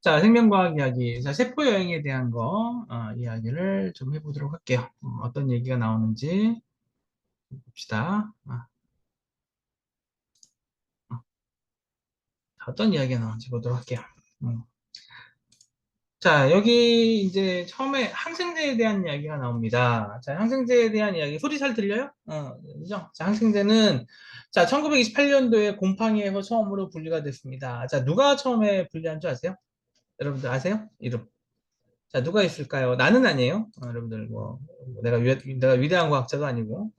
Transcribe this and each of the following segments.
자, 생명과학 이야기. 자, 세포 여행에 대한 거, 이야기를 좀 해보도록 할게요. 어떤 얘기가 나오는지 봅시다. 어떤 이야기가 나오는지 보도록 할게요. 음. 자, 여기 이제 처음에 항생제에 대한 이야기가 나옵니다. 자, 항생제에 대한 이야기. 소리 잘 들려요? 그죠? 자, 항생제는, 자, 1928년도에 곰팡이에서 처음으로 분리가 됐습니다. 자, 누가 처음에 분리한 줄 아세요? 여러분들 아세요? 이름. 자, 누가 있을까요? 나는 아니에요. 여러분들, 내가 위대한 과학자도 아니고,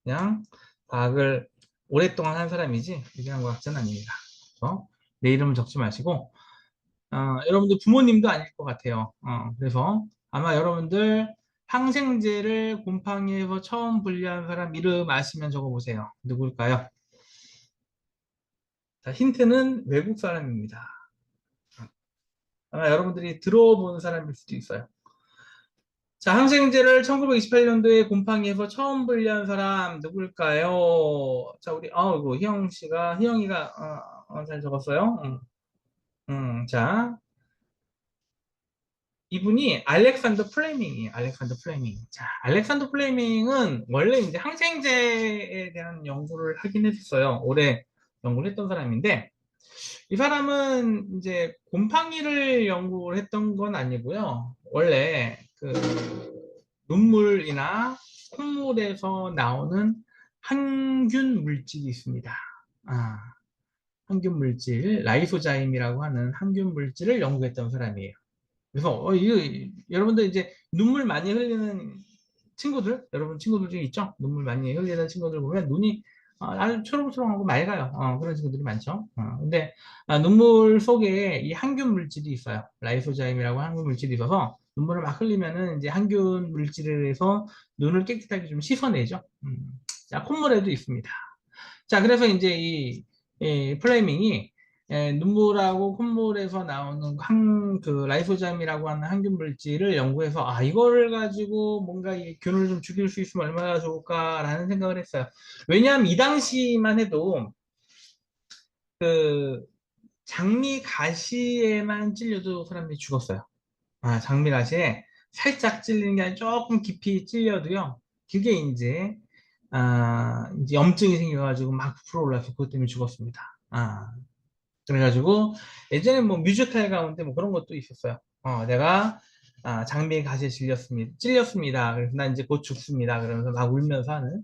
그냥 과학을 오랫동안 한 사람이지, 위대한 과학자는 아닙니다. 그래서 내 이름은 적지 마시고, 여러분들 부모님도 아닐 것 같아요. 그래서 아마 여러분들 항생제를 곰팡이에서 처음 분리한 사람 이름 아시면 적어보세요. 누굴까요? 자, 힌트는 외국 사람입니다. 아마 여러분들이 들어본 사람일 수도 있어요. 자, 항생제를 1928년도에 곰팡이에서 처음 분리한 사람 누굴까요? 자, 우리 이거 희영이가 잘 적었어요. 자, 이분이 알렉산더 플레밍이에요. 알렉산더 플레밍. 자, 알렉산더 플레밍은 원래 이제 항생제에 대한 연구를 하긴 했었어요. 오래 연구를 했던 사람인데 이 사람은 이제 곰팡이를 연구를 했던 건 아니고요. 원래 그 눈물이나 콧물에서 나오는 항균 물질이 있습니다. 아, 항균 물질, 라이소자임이라고 하는 항균 물질을 연구했던 사람이에요. 그래서 여러분들 이제 눈물 많이 흘리는 친구들, 여러분 친구들 중에 있죠? 눈물 많이 흘리는 친구들 보면 눈이 아주 초롱초롱하고 맑아요. 그런 친구들이 많죠. 근데 눈물 속에 이 항균 물질이 있어요. 라이소자임이라고 항균 물질이 있어서 눈물을 막 흘리면은 이제 항균 물질에 의해서 눈을 깨끗하게 좀 씻어내죠. 자, 콧물에도 있습니다. 자, 그래서 이제 이 플레밍이 눈물하고 콧물에서 나오는 라이소잠이라고 하는 항균 물질을 연구해서 이거를 가지고 뭔가 이 균을 좀 죽일 수 있으면 얼마나 좋을까라는 생각을 했어요. 왜냐하면 이 당시만 해도 그 장미 가시에만 찔려도 사람들이 죽었어요. 장미 가시에 살짝 찔리는 게 아니라 조금 깊이 찔려도요. 그게 이제 염증이 생겨가지고 막 부풀어 올라서 그것 때문에 죽었습니다. 그래가지고 예전에 뭐 뮤지컬 가운데 뭐 그런 것도 있었어요. 내가 장미의 가시에 찔렸습니다. 그래서 난 이제 곧 죽습니다. 그러면서 막 울면서 하는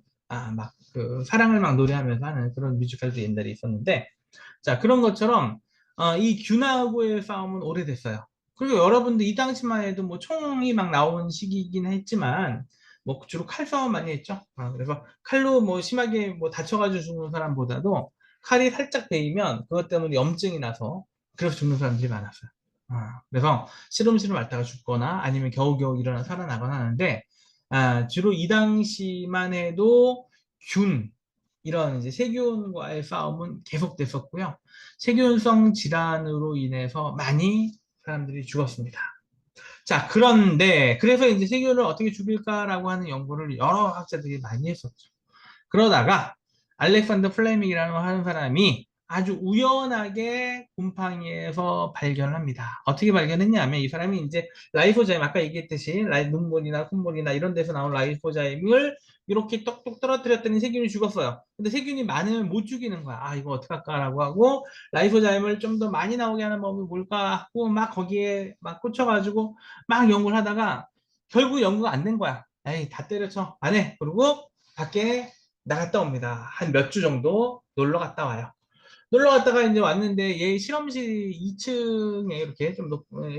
막 그 사랑을 막 노래하면서 하는 그런 뮤지컬도 옛날에 있었는데 자 그런 것처럼 이 균하고의 싸움은 오래됐어요. 그리고 여러분들 이 당시만 해도 뭐 총이 막 나오는 시기이긴 했지만 뭐 주로 칼싸움 많이 했죠. 그래서 칼로 뭐 심하게 뭐 다쳐가지고 죽는 사람보다도 칼이 살짝 베이면 그것 때문에 염증이 나서 그래서 죽는 사람들이 많았어요. 그래서 시름시름 앓다가 죽거나 아니면 겨우겨우 일어나 살아나거나 하는데 주로 이 당시만 해도 균 이런 이제 세균과의 싸움은 계속됐었고요. 세균성 질환으로 인해서 많이 사람들이 죽었습니다. 자, 그런데 그래서 이제 세균을 어떻게 죽일까라고 하는 연구를 여러 학자들이 많이 했었죠. 그러다가 알렉산더 플레밍이라는 하는 사람이 아주 우연하게 곰팡이에서 발견을 합니다. 어떻게 발견했냐면 이 사람이 이제 라이소자임 아까 얘기했듯이 눈물이나 콧물이나 이런 데서 나온 라이소자임을 이렇게 똑똑 떨어뜨렸더니 세균이 죽었어요. 근데 세균이 많으면 못 죽이는 거야. 이거 어떡할까라고 하고 라이소자임을 좀 더 많이 나오게 하는 법이 뭘까 하고 막 거기에 막 꽂혀가지고 막 연구를 하다가 결국 연구가 안 된 거야. 에이 다 때려쳐 안 해. 그리고 밖에 나갔다 옵니다. 한 몇 주 정도 놀러 갔다 와요. 놀러 갔다가 이제 왔는데 얘 실험실 2층에 이렇게 좀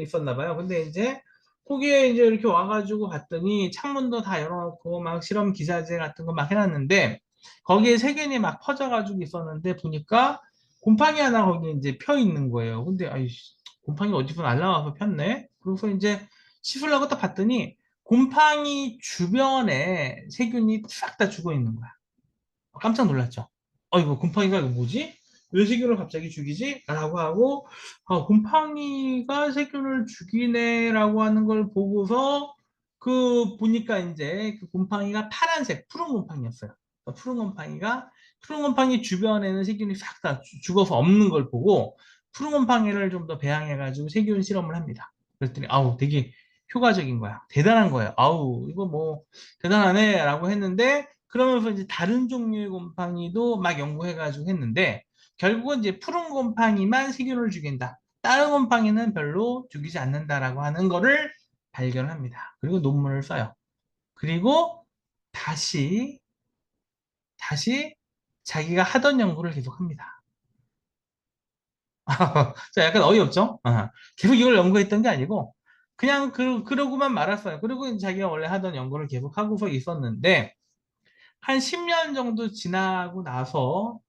있었나 봐요. 근데 이제 거기에 이제 이렇게 와가지고 봤더니 창문도 다 열어놓고 막 실험 기사제 같은 거 막 해놨는데 거기에 세균이 막 퍼져가지고 있었는데 보니까 곰팡이 하나 거기 이제 펴 있는 거예요. 근데 곰팡이 어디서 날라와서 폈네? 그래서 이제 씻으려고 딱 봤더니 곰팡이 주변에 세균이 싹 다 죽어 있는 거야. 깜짝 놀랐죠. 이거 곰팡이가 이거 뭐지? 왜 세균을 갑자기 죽이지? 라고 하고 곰팡이가 세균을 죽이네라고 하는 걸 보고서 보니까 이제 그 곰팡이가 파란색 푸른 곰팡이였어요. 푸른 곰팡이 주변에는 세균이 싹 다 죽어서 없는 걸 보고 푸른 곰팡이를 좀 더 배양해가지고 세균 실험을 합니다. 그랬더니 아우 되게 효과적인 거야. 대단한 거야. 아우 이거 뭐 대단하네 라고 했는데 그러면서 이제 다른 종류의 곰팡이도 막 연구해가지고 했는데 결국은 이제 푸른 곰팡이만 세균을 죽인다. 다른 곰팡이는 별로 죽이지 않는다라고 하는 거를 발견합니다. 그리고 논문을 써요. 그리고 다시 다시 자기가 하던 연구를 계속합니다. 자, 약간 어이없죠? 계속 이걸 연구했던 게 아니고, 그냥 그러고만 말았어요. 그리고 이제 자기가 원래 하던 연구를 계속 하고서 있었는데, 한 10년 정도 지나고 나서,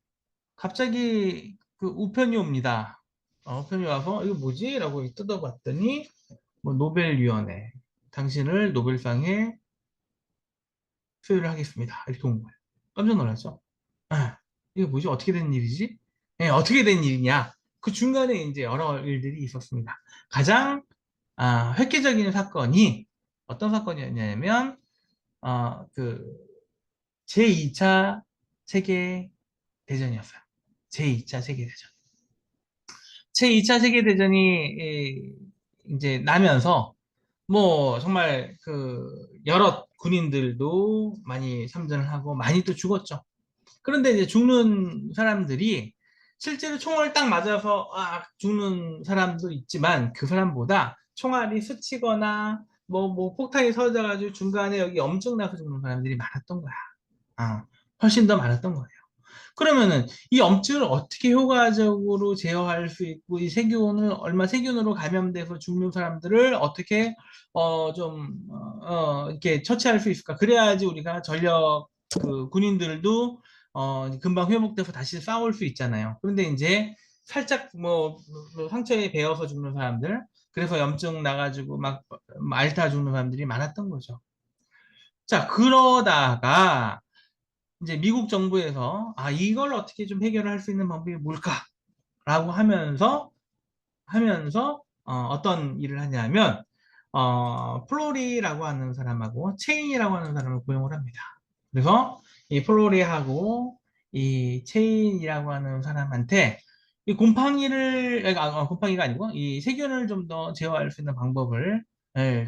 갑자기 그 우편이 옵니다. 우편이 와서, 이거 뭐지? 라고 뜯어봤더니, 뭐, 노벨위원회. 당신을 노벨상에 수여를 하겠습니다. 이렇게 온 거예요. 깜짝 놀랐죠? 아, 이게 뭐지? 어떻게 된 일이지? 예, 어떻게 된 일이냐? 그 중간에 이제 여러 일들이 있었습니다. 가장 획기적인 사건이 어떤 사건이었냐면 그 제2차 세계 대전이었어요. 제2차 세계 대전. 제2차 세계 대전이 이제 나면서 뭐 정말 그 여러 군인들도 많이 참전을 하고 많이 또 죽었죠. 그런데 이제 죽는 사람들이 실제로 총을 딱 맞아서 죽는 사람도 있지만 그 사람보다 총알이 스치거나 뭐 폭탄이 터져가지고 중간에 여기 엄청나게 죽는 사람들이 많았던 거야. 훨씬 더 많았던 거예요. 그러면은 이 염증을 어떻게 효과적으로 제어할 수 있고 이 세균을 얼마 세균으로 감염돼서 죽는 사람들을 어떻게 이렇게 처치할 수 있을까? 그래야지 우리가 전력 그 군인들도 금방 회복돼서 다시 싸울 수 있잖아요. 그런데 이제 살짝 뭐 상처에 베어서 죽는 사람들, 그래서 염증 나가지고 막 앓다 죽는 사람들이 많았던 거죠. 자, 그러다가 이제 미국 정부에서 이걸 어떻게 좀 해결할 수 있는 방법이 뭘까라고 하면서 어떤 일을 하냐면 플로리라고 하는 사람하고 체인이라고 하는 사람을 고용을 합니다. 그래서 이 플로리하고 이 체인이라고 하는 사람한테 이 곰팡이를 곰팡이가 아니고 이 세균을 좀 더 제어할 수 있는 방법을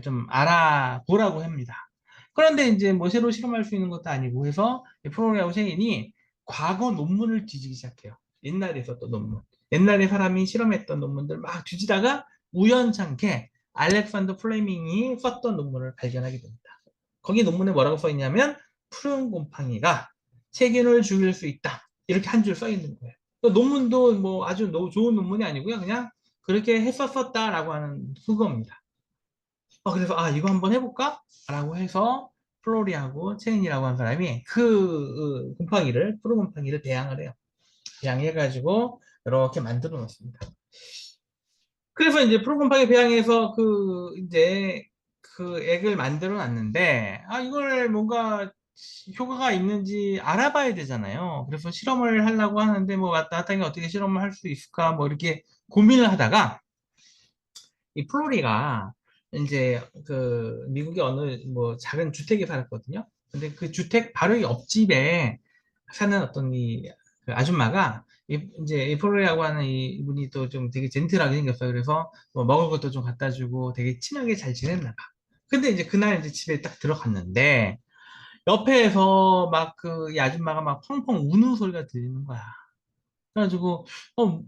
좀 알아보라고 합니다. 그런데 이제 뭐 새로 실험할 수 있는 것도 아니고 해서 이 플로리하고 체인이 과거 논문을 뒤지기 시작해요. 옛날에 있었던 논문. 옛날에 사람이 실험했던 논문들 막 뒤지다가 우연찮게 알렉산더 플레밍이 썼던 논문을 발견하게 됩니다. 거기 논문에 뭐라고 써 있냐면 푸른 곰팡이가 세균을 죽일 수 있다. 이렇게 한 줄 써 있는 거예요. 그 논문도 뭐 아주 좋은 논문이 아니고요. 그냥 그렇게 했었다라고 하는 수거입니다. 그래서 이거 한번 해볼까? 라고 해서 플로리하고 체인이라고 하는 사람이 그 곰팡이를 푸른 곰팡이를 배양을 해요. 배양해가지고 이렇게 만들어 놓습니다. 그래서 이제 프로곰팡이 배양해서 이제 그 액을 만들어 놨는데, 이걸 뭔가 효과가 있는지 알아봐야 되잖아요. 그래서 실험을 하려고 하는데, 뭐, 왔다 갔다 하니 어떻게 실험을 할 수 있을까, 뭐, 이렇게 고민을 하다가, 이 플로리가 이제 미국의 어느 뭐 작은 주택에 살았거든요. 근데 그 주택 바로 옆집에 사는 어떤 그 아줌마가 이제 이 플로리라고 하는 이분이 또 좀 되게 젠틀하게 생겼어요. 그래서 뭐 먹을 것도 좀 갖다 주고 되게 친하게 잘 지냈나 봐. 근데 이제 그날 이제 집에 딱 들어갔는데 옆에서 막 이 아줌마가 막 펑펑 우는 소리가 들리는 거야. 그래가지고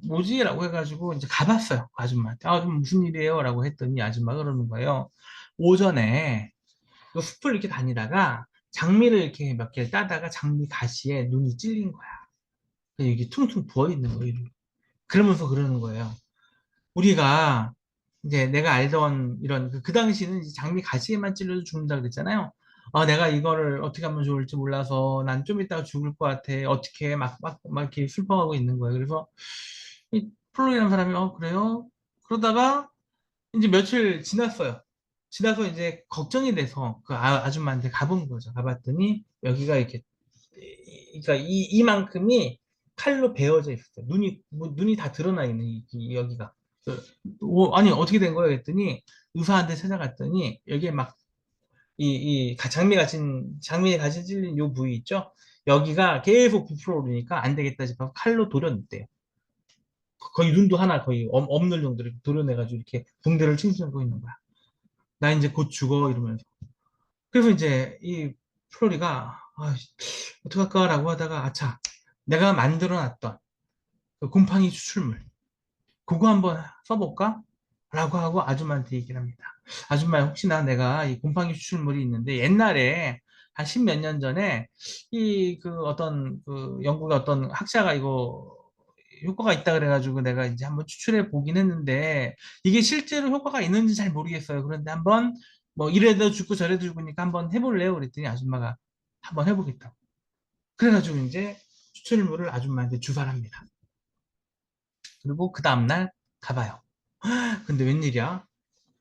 뭐지? 라고 해가지고 이제 가봤어요. 그 아줌마한테. 좀 무슨 일이에요? 라고 했더니 아줌마가 그러는 거예요. 오전에 그 숲을 이렇게 다니다가 장미를 이렇게 몇 개를 따다가 장미 가시에 눈이 찔린 거야. 그래서 이게 퉁퉁 부어 있는 거예요. 그러면서 그러는 거예요. 우리가 이제 내가 알던 이런 그 당시는 이제 장미 가시에만 찔려도 죽는다 그랬잖아요. 내가 이거를 어떻게 하면 좋을지 몰라서 난 좀 이따가 죽을 것 같아. 어떻게 막 이렇게 슬퍼하고 있는 거예요. 그래서 이 플로리라는 사람이 그래요? 그러다가 이제 며칠 지났어요. 지나서 이제 걱정이 돼서 그 아줌마한테 가본 거죠. 가봤더니 여기가 이렇게 그러니까 이만큼이 칼로 베어져 있었어요. 눈이 다 드러나 있는 여기가. 아니 어떻게 된 거예요? 했더니 의사한테 찾아갔더니 여기에 막 장미에 가시 찔린 요 부위 있죠? 여기가 계속 부풀어 오르니까 안 되겠다 싶어서 칼로 도렸대요. 거의 눈도 하나 거의 없는 정도로 이렇게 도려내가지고 이렇게 붕대를 칭칭 하고 있는 거야. 나 이제 곧 죽어 이러면서. 그래서 이제 이 플로리가 아, 어떡할까라고 하다가 아차 내가 만들어 놨던 그 곰팡이 추출물 그거 한번 써볼까? 라고 하고 아줌마한테 얘기를 합니다. 아줌마 혹시나 내가 이 곰팡이 추출물이 있는데 옛날에 한 십 몇 년 전에 이 그 어떤 그 영국의 어떤 학자가 이거 효과가 있다 그래가지고 내가 이제 한번 추출해 보긴 했는데 이게 실제로 효과가 있는지 잘 모르겠어요. 그런데 한번 뭐 이래도 죽고 저래도 죽으니까 한번 해볼래요? 그랬더니 아줌마가 한번 해보겠다고. 그래가지고 이제 추출물을 아줌마한테 주사를 합니다. 그리고 그 다음날 가봐요. 근데 웬일이야?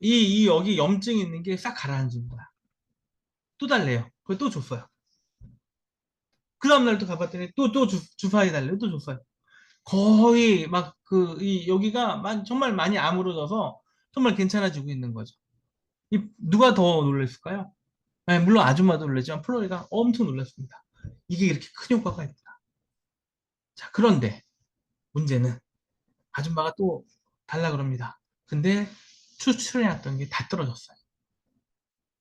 이 여기 염증 있는 게 싹 가라앉은 거야. 또 달래요. 그걸 또 줬어요. 그 다음날 또 가봤더니 또 주사해 달래요. 또 줬어요. 거의 막 이 여기가 정말 많이 아물어져서 정말 괜찮아지고 있는 거죠. 누가 더 놀랐을까요? 네, 물론 아줌마도 놀랐지만 플로리가 엄청 놀랐습니다. 이게 이렇게 큰 효과가 있다. 자, 그런데 문제는 아줌마가 또 달라 그럽니다. 근데 추출해놨던 게 다 떨어졌어요.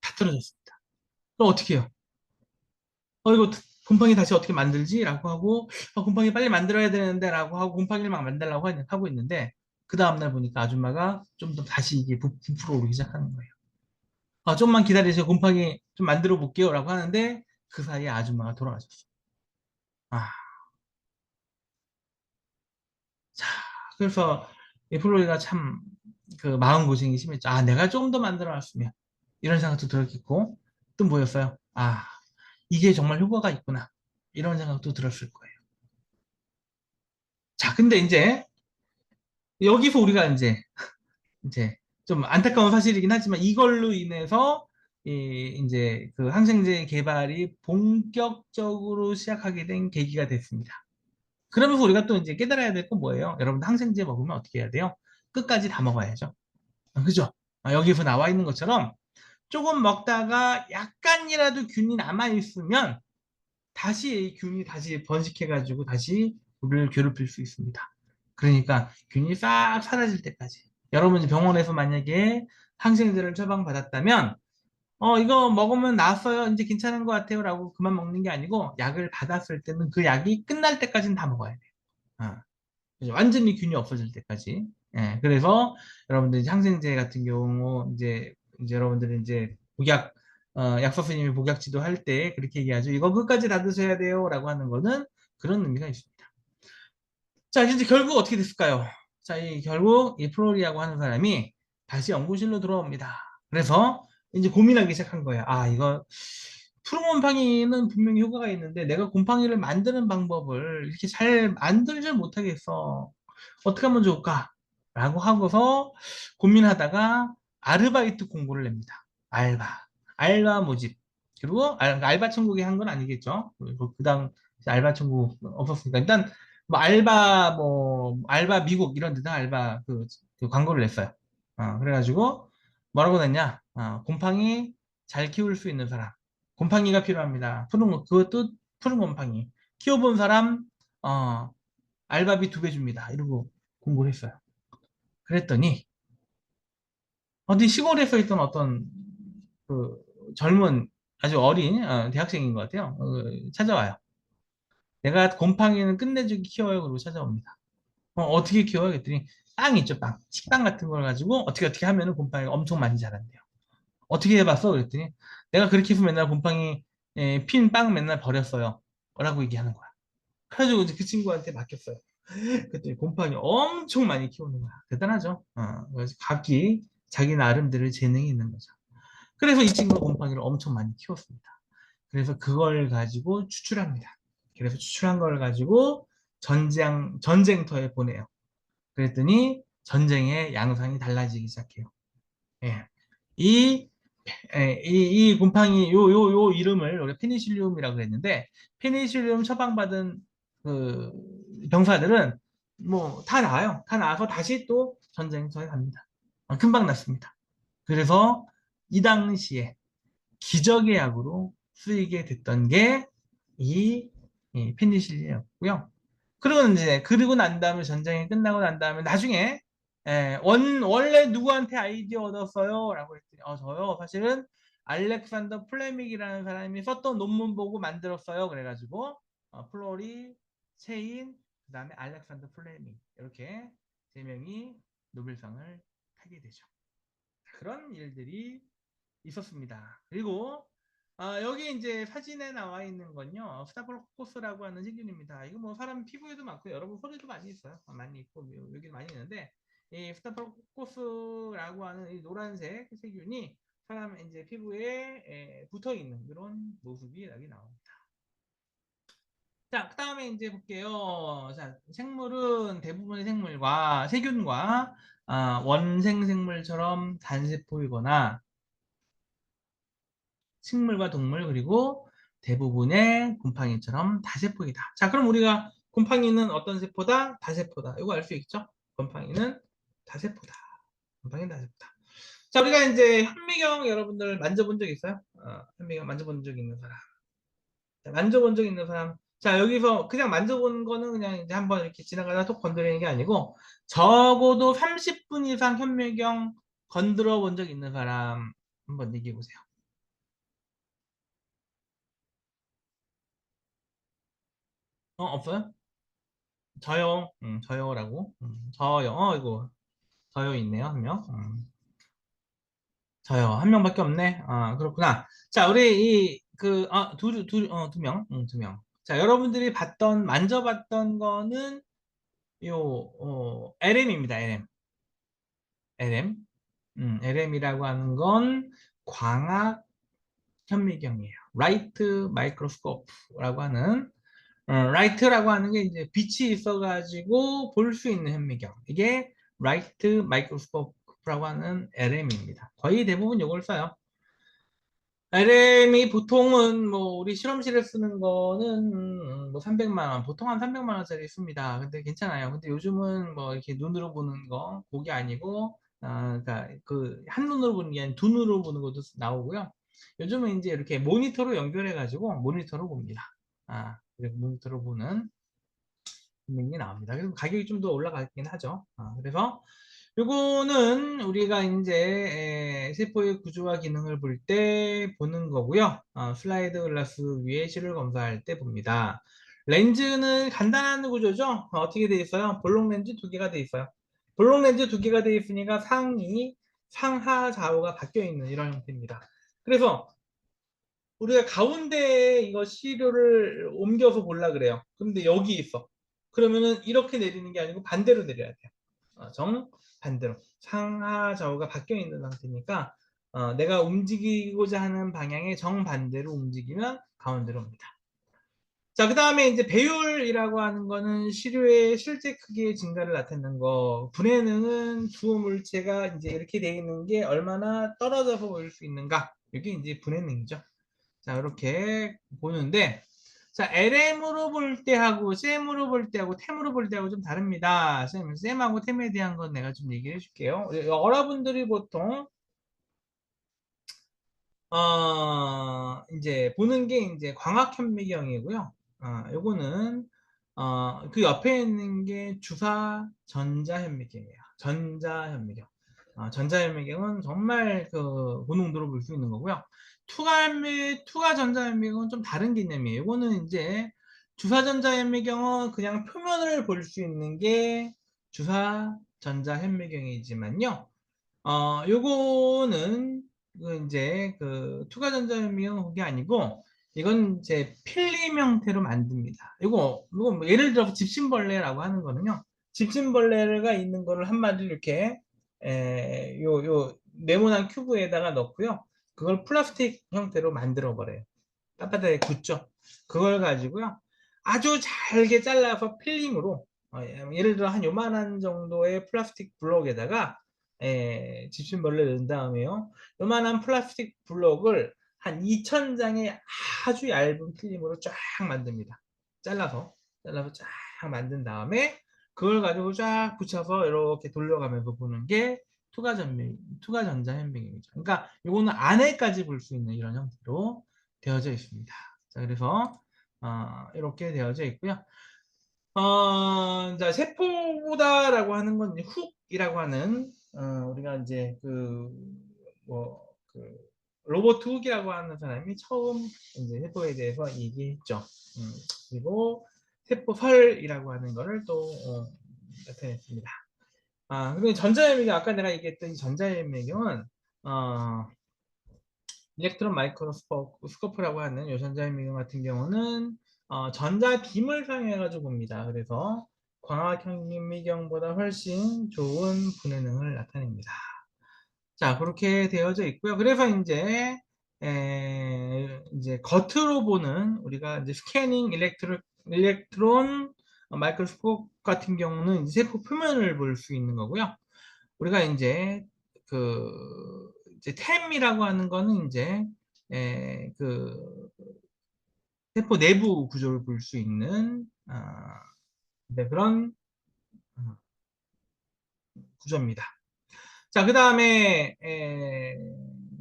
다 떨어졌습니다. 그럼 어떻게 해요? 이거 곰팡이 다시 어떻게 만들지? 라고 하고, 곰팡이 빨리 만들어야 되는데, 라고 하고, 곰팡이를 막 만들려고 하고 있는데, 그 다음날 보니까 아줌마가 좀 더 다시 이게 부풀어 오르기 시작하는 거예요. 좀만 기다리세요. 곰팡이 좀 만들어 볼게요. 라고 하는데, 그 사이에 아줌마가 돌아가셨어요. 아, 자, 그래서 이 플로리가 참 그 마음고생이 심했죠. 내가 좀 더 만들어 놨으면. 이런 생각도 들었겠고, 또 뭐였어요? 이게 정말 효과가 있구나. 이런 생각도 들었을 거예요. 자, 근데 이제 여기서 우리가 이제 좀 안타까운 사실이긴 하지만 이걸로 인해서 이제 그 항생제 개발이 본격적으로 시작하게 된 계기가 됐습니다. 그러면서 우리가 또 이제 깨달아야 될 건 뭐예요? 여러분들 항생제 먹으면 어떻게 해야 돼요? 끝까지 다 먹어야죠. 그죠? 여기서 나와 있는 것처럼 조금 먹다가 약간이라도 균이 남아 있으면 다시 균이 다시 번식해가지고 다시 우리를 괴롭힐 수 있습니다. 그러니까 균이 싹 사라질 때까지. 여러분이 병원에서 만약에 항생제를 처방받았다면, 이거 먹으면 나았어요. 이제 괜찮은 것 같아요. 라고 그만 먹는 게 아니고, 약을 받았을 때는 그 약이 끝날 때까지는 다 먹어야 돼요. 어, 그죠? 완전히 균이 없어질 때까지. 예, 그래서 여러분들 이제 항생제 같은 경우, 이제 여러분들이 이제 약사 선생님이 복약 지도할 때 그렇게 얘기하죠. 이거 끝까지 다 드셔야 돼요. 라고 하는 거는 그런 의미가 있습니다. 자, 이제 결국 어떻게 됐을까요? 자, 결국 이 플로리아고 하는 사람이 다시 연구실로 들어옵니다. 그래서 이제 고민하기 시작한 거예요. 이거 푸른 곰팡이는 분명히 효과가 있는데 내가 곰팡이를 만드는 방법을 이렇게 잘 만들질 못하겠어. 어떻게 하면 좋을까? 라고 하고서 고민하다가 아르바이트 공고를 냅니다. 알바 모집. 그리고 알바 천국에 한 건 아니겠죠. 그 다음 알바 천국 없었으니까 일단 알바 미국 이런 데다 알바 그 광고를 냈어요. 그래가지고 뭐라고 냈냐? 곰팡이 잘 키울 수 있는 사람. 곰팡이가 필요합니다. 그것도 푸른 곰팡이. 키워본 사람, 알바비 2배 줍니다. 이러고 공고를 했어요. 그랬더니, 어디 시골에서 있던 어떤 그 젊은 아주 어린 대학생인 것 같아요. 찾아와요. 내가 곰팡이는 끝내주기 키워요. 그러고 찾아옵니다. 어떻게 키워요? 그랬더니 빵 있죠, 빵. 식빵 같은 걸 가지고 어떻게 하면은 곰팡이가 엄청 많이 자란대요. 어떻게 해봤어? 그랬더니 내가 그렇게 해서 맨날 곰팡이 핀 빵 맨날 버렸어요. 라고 얘기하는 거야. 그래가지고 이제 그 친구한테 맡겼어요. 그랬더니 곰팡이 엄청 많이 키우는 거야. 대단하죠? 그래서 각기 자기 나름대로 재능이 있는 거죠. 그래서 이 친구가 곰팡이를 엄청 많이 키웠습니다. 그래서 그걸 가지고 추출합니다. 그래서 추출한 걸 가지고 전쟁터에 보내요. 그랬더니 전쟁의 양상이 달라지기 시작해요. 예. 이, 이 곰팡이 요 이름을 우리 페니실리움이라고 했는데 페니실리움 처방받은 그 병사들은 뭐 다 나와요. 다 나와서 다시 또 전쟁터에 갑니다. 금방 났습니다. 그래서 이 당시에 기적의 약으로 쓰이게 됐던 게 이 페니실린이었고요. 그리고 난 다음에 전쟁이 끝나고 난 다음에 나중에 원래 누구한테 아이디어 얻었어요? 라고 했더니 저요 사실은 알렉산더 플레밍이라는 사람이 썼던 논문 보고 만들었어요. 그래가지고 플로리, 체인, 그 다음에 알렉산더 플레밍 이렇게 세 명이 노벨상을 타게 되죠. 그런 일들이 있었습니다. 그리고 여기 이제 사진에 나와 있는 건요, 스타필로코커스라고 하는 세균입니다. 이거 뭐 사람 피부에도 많고 여러분 소리도 많이 있어요. 많이 있고 여기 많이 있는데 이 스타필로코커스라고 하는 이 노란색 세균이 사람 이제 피부에 붙어 있는 그런 모습이 여기 나옵니다. 자, 그 다음에 이제 볼게요. 자, 생물은 대부분의 생물과 세균과 원생 생물처럼 단세포이거나 식물과 동물 그리고 대부분의 곰팡이처럼 다세포이다. 자, 그럼 우리가 곰팡이는 어떤 세포다? 다세포다. 이거 알 수 있죠? 곰팡이는 다세포다. 곰팡이는 다세포다. 자, 우리가 이제 현미경 여러분들 만져본 적 있어요? 현미경 만져본 적 있는 사람. 자, 만져본 적 있는 사람. 자, 여기서 그냥 만져본 거는 그냥 이제 한번 이렇게 지나가다 톡 건드리는 게 아니고 적어도 30분 이상 현미경 건드려 본 적 있는 사람 한번 얘기해 보세요. 없어요? 저요, 저요라고. 저요, 이거, 저요 있네요, 한 명. 저요, 한 명밖에 없네. 그렇구나. 자, 우리 두 명, 두 명. 자, 여러분들이 만져봤던 거는 LM입니다, LM. LM. LM이라고 하는 건 광학 현미경이에요. 라이트 마이크로스코프라고 하는 라이트라고 하는 게 이제 빛이 있어가지고 볼 수 있는 현미경. 이게 라이트 마이크로스코프라고 하는 LM입니다. 거의 대부분 이걸 써요. LM이 보통은 뭐 우리 실험실에 쓰는 거는 뭐 300만 원, 보통 한 300만 원짜리 씁니다. 근데 괜찮아요. 근데 요즘은 뭐 이렇게 눈으로 보는 거, 그게 아니고, 그러니까 그 한눈으로 보는 게 아니라 두 눈으로 보는 것도 나오고요. 요즘은 이제 이렇게 모니터로 연결해가지고 모니터로 봅니다. 그리고 모니터로 보는 금액이 나옵니다. 그래서 가격이 좀 더 올라가긴 하죠. 그래서 요거는 우리가 이제 세포의 구조와 기능을 볼 때 보는 거고요. 슬라이드 글라스 위에 실을 검사할 때 봅니다. 렌즈는 간단한 구조죠. 어떻게 돼 있어요? 볼록 렌즈 두 개가 돼 있어요. 볼록 렌즈 두 개가 돼 있으니까 상하 좌우가 바뀌어 있는 이런 형태입니다. 그래서 우리가 가운데 이거 시료를 옮겨서 볼라 그래요. 근데 여기 있어. 그러면은 이렇게 내리는 게 아니고 반대로 내려야 돼요. 정반대로. 상하 좌우가 바뀌어 있는 상태니까 내가 움직이고자 하는 방향의 정반대로 움직이면 가운데로 옵니다. 자, 그 다음에 이제 배율이라고 하는 거는 시료의 실제 크기의 증가를 나타내는 거. 분해능은 주호 물체가 이제 이렇게 되어 있는 게 얼마나 떨어져서 보일 수 있는가. 이게 이제 분해능이죠. 자, 이렇게 보는데, 자, LM으로 볼 때하고, 셈으로 볼 때하고, 템으로 볼 때하고 좀 다릅니다. 셈하고 템에 대한 건 내가 좀 얘기해 줄게요. 여러분들이 보통, 이제 보는 게 이제 광학현미경이고요. 요거는, 그 옆에 있는 게 주사 전자현미경이에요. 전자현미경. 전자현미경은 정말 그 고농도로 볼 수 있는 거고요. 투가 전자현미경은 좀 다른 개념이에요. 이거는 이제 주사 전자현미경은 그냥 표면을 볼 수 있는 게 주사 전자현미경이지만요. 요거는 그 이제 그 투과전자현미경 그게 아니고 이건 이제 필름 형태로 만듭니다. 이거 뭐 예를 들어서 집신벌레라고 하는 거는요. 집신벌레가 있는 거를 한 마리 이렇게 요 네모난 큐브에다가 넣고요. 그걸 플라스틱 형태로 만들어 버려요. 빳빳하게 굳죠. 그걸 가지고요. 아주 잘게 잘라서 필름으로 예를 들어 한 요만한 정도의 플라스틱 블록에다가 집신벌레 넣은 다음에요. 요만한 플라스틱 블록을 한 2000장의 아주 얇은 필름으로 쫙 만듭니다. 잘라서 쫙 만든 다음에 그걸 가지고 쫙 붙여서 이렇게 돌려가면서 보는 게 투과전자 현미경이죠. 그러니까 요거는 안에까지 볼 수 있는 이런 형태로 되어져 있습니다. 자, 그래서 이렇게 되어져 있고요. 자, 세포보다라고 하는 건 이제 훅이라고 하는, 우리가 이제 뭐, 로버트 훅이라고 하는 사람이 처음 이제 세포에 대해서 얘기했죠. 그리고 세포설이라고 하는 거를 또 나타냈습니다. 그리고 전자현미경, 아까 내가 얘기했던 이 전자현미경은, 어, 일렉트론 마이크로스코프라고 하는 요 전자현미경 같은 경우는 전자빔을 사용해가지고 봅니다. 그래서 광학현미경보다 훨씬 좋은 분해능을 나타냅니다. 자, 그렇게 되어져 있고요. 그래서 이제 겉으로 보는 우리가 이제 스캐닝 일렉트론 마이크로스코프 같은 경우는 이제 세포 표면을 볼 수 있는 거고요. 우리가 이제 템이라고 하는 거는 이제 그 세포 내부 구조를 볼 수 있는 네, 그런 어, 구조입니다. 자, 그 다음에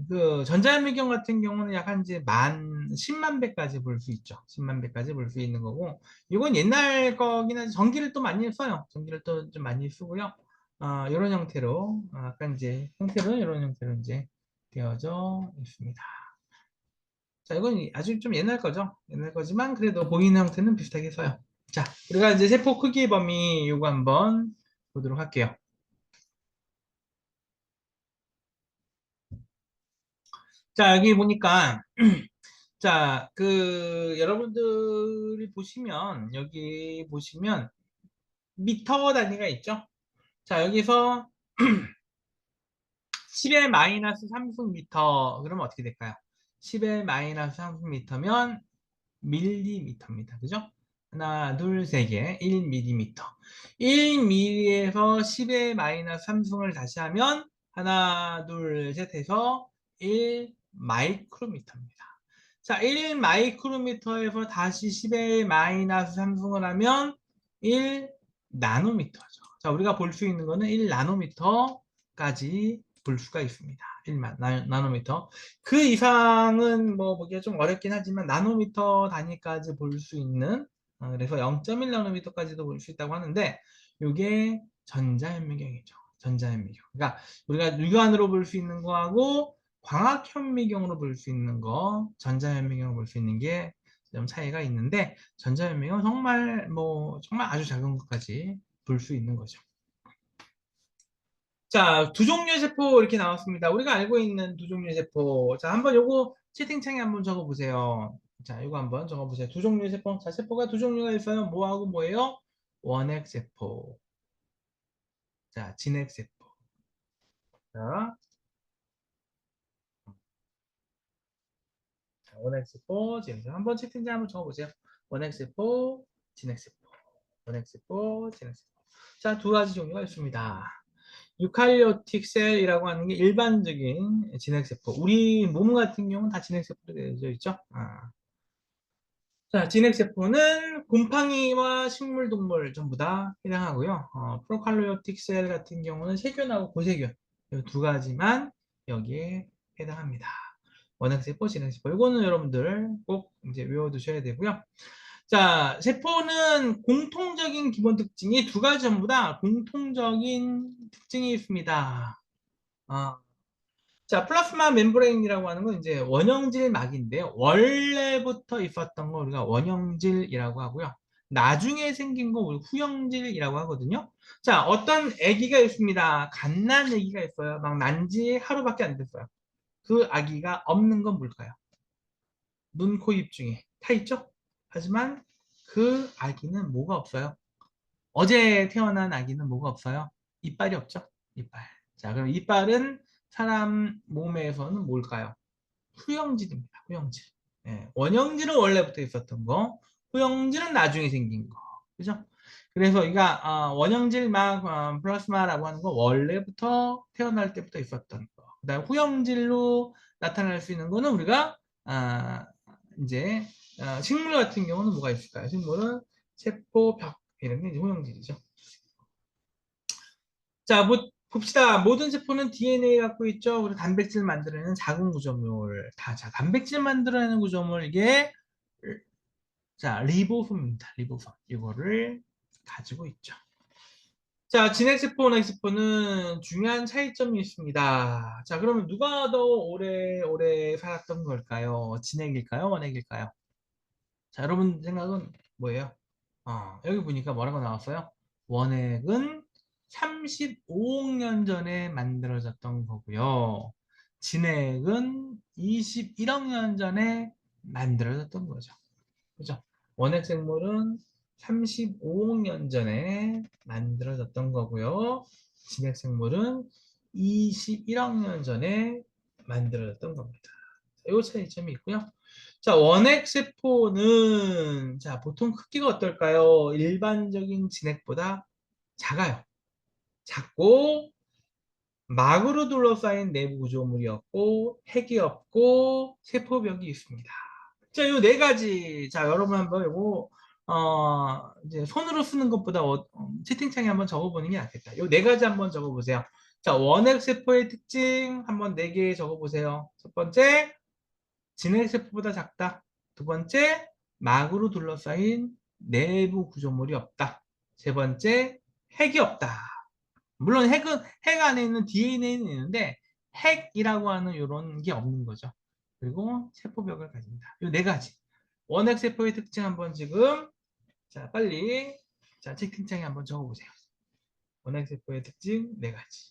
그 전자현미경 같은 경우는 약 한 이제 10만 배까지 볼 수 있죠. 10만 배까지 볼 수 있는 거고, 이건 옛날 거긴 한데 전기를 또 많이 써요. 전기를 또 좀 많이 쓰고요. 이런 형태로 약간 이제 형태로 이런 형태로 이제 되어져 있습니다. 자, 이건 아주 좀 옛날 거죠. 옛날 거지만 그래도 보이는 형태는 비슷하게 써요. 자, 우리가 이제 세포 크기 범위 요거 한번 보도록 할게요. 자, 여기 보니까 자, 여러분들이 보시면, 여기 보시면, 미터 단위가 있죠? 자, 여기서 10의 마이너스 3승미터, 그러면 어떻게 될까요? 10의 마이너스 3승미터면 밀리미터입니다. 그죠? 하나, 둘, 세 개, 1밀리미터. 1밀리에서 10의 마이너스 3승을 다시 하면, 하나, 둘, 셋 해서 1 마이크로미터입니다. 자, 1 마이크로미터에서 다시 10의 마이너스 3승을 하면 1 나노미터죠. 자, 우리가 볼 수 있는 거는 1 나노미터까지 볼 수가 있습니다. 1 나노미터. 그 이상은 뭐 보기가 좀 어렵긴 하지만 나노미터 단위까지 볼 수 있는 그래서 0.1 나노미터까지도 볼 수 있다고 하는데 이게 전자현미경이죠. 전자현미경. 그러니까 우리가 육안으로 볼 수 있는 거하고 광학현미경으로 볼 수 있는 거, 전자현미경으로 볼 수 있는 게 좀 차이가 있는데 전자현미경은 정말 아주 작은 것까지 볼 수 있는 거죠. 자, 두 종류의 세포 이렇게 나왔습니다. 우리가 알고 있는 두 종류의 세포. 자, 한번 요거 채팅창에 한번 적어보세요. 자, 요거 한번 적어보세요. 두 종류의 세포. 자, 세포가 두 종류가 있어요. 뭐하고 뭐예요? 원핵세포. 자, 진핵세포. 자, 원핵세포, 진핵세포. 한번 채팅창에 한번 적어보세요. 원핵세포, 진핵세포. 원핵세포, 진핵세포. 자, 두 가지 종류가 있습니다. 유칼리오틱 셀이라고 하는 게 일반적인 진핵세포. 우리 몸 같은 경우는 다 진핵세포로 되어 있죠. 자, 진핵세포는 곰팡이와 식물동물 전부 다 해당하고요. 프로칼리오틱 셀 같은 경우는 세균하고 고세균 이 두 가지만 여기에 해당합니다. 원핵세포, 진핵세포. 이거는 여러분들 꼭 이제 외워두셔야 되고요. 자, 세포는 공통적인 기본 특징이 두 가지 전부 다 공통적인 특징이 있습니다. 어, 자, 플라스마 멤브레인이라고 하는 건 이제 원형질 막인데요. 원래부터 있었던 거 우리가 원형질이라고 하고요. 나중에 생긴 거 우리 후형질이라고 하거든요. 자, 어떤 아기가 있습니다. 갓난 아기가 있어요. 막 난 지 하루밖에 안 됐어요. 그 아기가 없는 건 뭘까요? 눈, 코, 입 중에 다 있죠? 하지만 그 아기는 뭐가 없어요? 어제 태어난 아기는 뭐가 없어요? 이빨이 없죠? 이빨. 자, 그럼 이빨은 사람 몸에서는 뭘까요? 후형질입니다. 후형질. 예, 원형질은 원래부터 있었던 거, 후형질은 나중에 생긴 거. 그죠? 그래서 이가 원형질 플라스마라고 하는 거 원래부터 태어날 때부터 있었던 거. 그다음 후형질로 나타날 수 있는 거는 우리가 이제 식물 같은 경우는 뭐가 있을까요? 식물은 세포벽 이런 게 이제 후형질이죠. 자, 봅시다. 모든 세포는 DNA 갖고 있죠. 그리고 단백질 만들어내는 작은 구조물. 자, 단백질 만들어내는 구조물, 이게, 자, 리보솜입니다. 리보솜. 이거를 가지고 있죠. 자, 진핵세포, 원핵세포는 중요한 차이점이 있습니다. 자, 그러면 누가 더 오래 살았던 걸까요? 진핵일까요? 원핵일까요? 자, 여러분 생각은 뭐예요? 여기 보니까 뭐라고 나왔어요? 원액은 35억 년 전에 만들어졌던 거고요. 진액은 21억 년 전에 만들어졌던 거죠. 그죠? 원액 생물은 35억 년 전에 만들어졌던 거고요. 진액 생물은 21억 년 전에 만들어졌던 겁니다. 이 차이점이 있고요. 자, 원핵 세포는 자, 보통 크기가 어떨까요? 일반적인 진핵보다 작아요. 작고 막으로 둘러싸인 내부 구조물이 없고 핵이 없고 세포벽이 있습니다. 자, 요 네 가지. 자, 여러분 한번 이거 이제 손으로 쓰는 것보다 채팅창에 한번 적어보는 게 낫겠다. 요 네 가지 한번 적어보세요. 자, 원핵 세포의 특징 한번 네 개 적어보세요. 첫 번째, 진핵세포보다 작다. 두 번째, 막으로 둘러싸인 내부 구조물이 없다. 세 번째, 핵이 없다. 물론 핵 안에 있는 DNA는 있는데 핵이라고 하는 이런 게 없는 거죠. 그리고 세포벽을 가진다. 이 네 가지. 원핵 세포의 특징 한번 지금 자 빨리 자 채팅창에 한번 적어보세요. 원핵 세포의 특징 네 가지.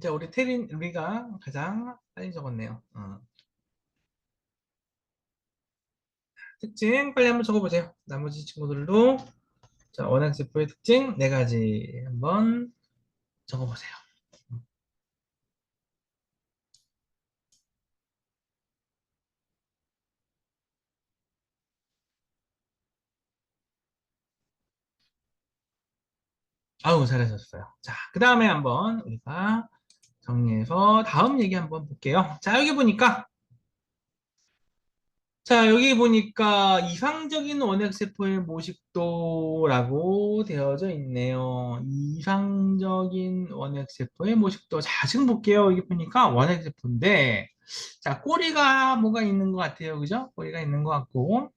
자 우리 태린 우리가 가장 빨리 적었네요. 특징 빨리 한번 적어보세요. 나머지 친구들도 자 원핵 세포의 특징 네 가지 한번 적어보세요. 아우 잘하셨어요. 자, 그 다음에 한번 우리가 정리해서 다음 얘기 한번 볼게요. 자, 여기 보니까 이상적인 원핵세포의 모식도라고 되어져 있네요. 이상적인 원핵세포의 모식도. 자, 지금 볼게요. 여기 보니까 원핵세포인데, 자, 꼬리가 뭐가 있는 것 같아요. 그죠? 꼬리가 있는 것 같고,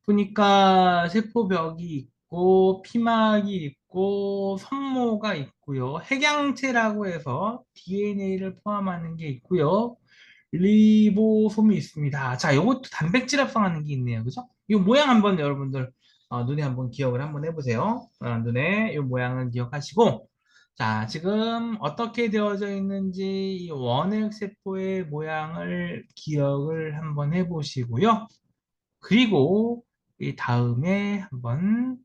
보니까 세포벽이 있고 피막이 있고 성모가 있고요. 핵양체라고 해서 DNA를 포함하는 게 있고요. 리보솜이 있습니다. 자, 요것도 단백질 합성하는 게 있네요. 그죠? 이 모양 한번 여러분들 눈에 한번 기억을 한번 해보세요. 눈에 이 모양을 기억하시고 자, 지금 어떻게 되어져 있는지 이 원핵 세포의 모양을 기억을 한번 해보시고요. 그리고 이 다음에 한번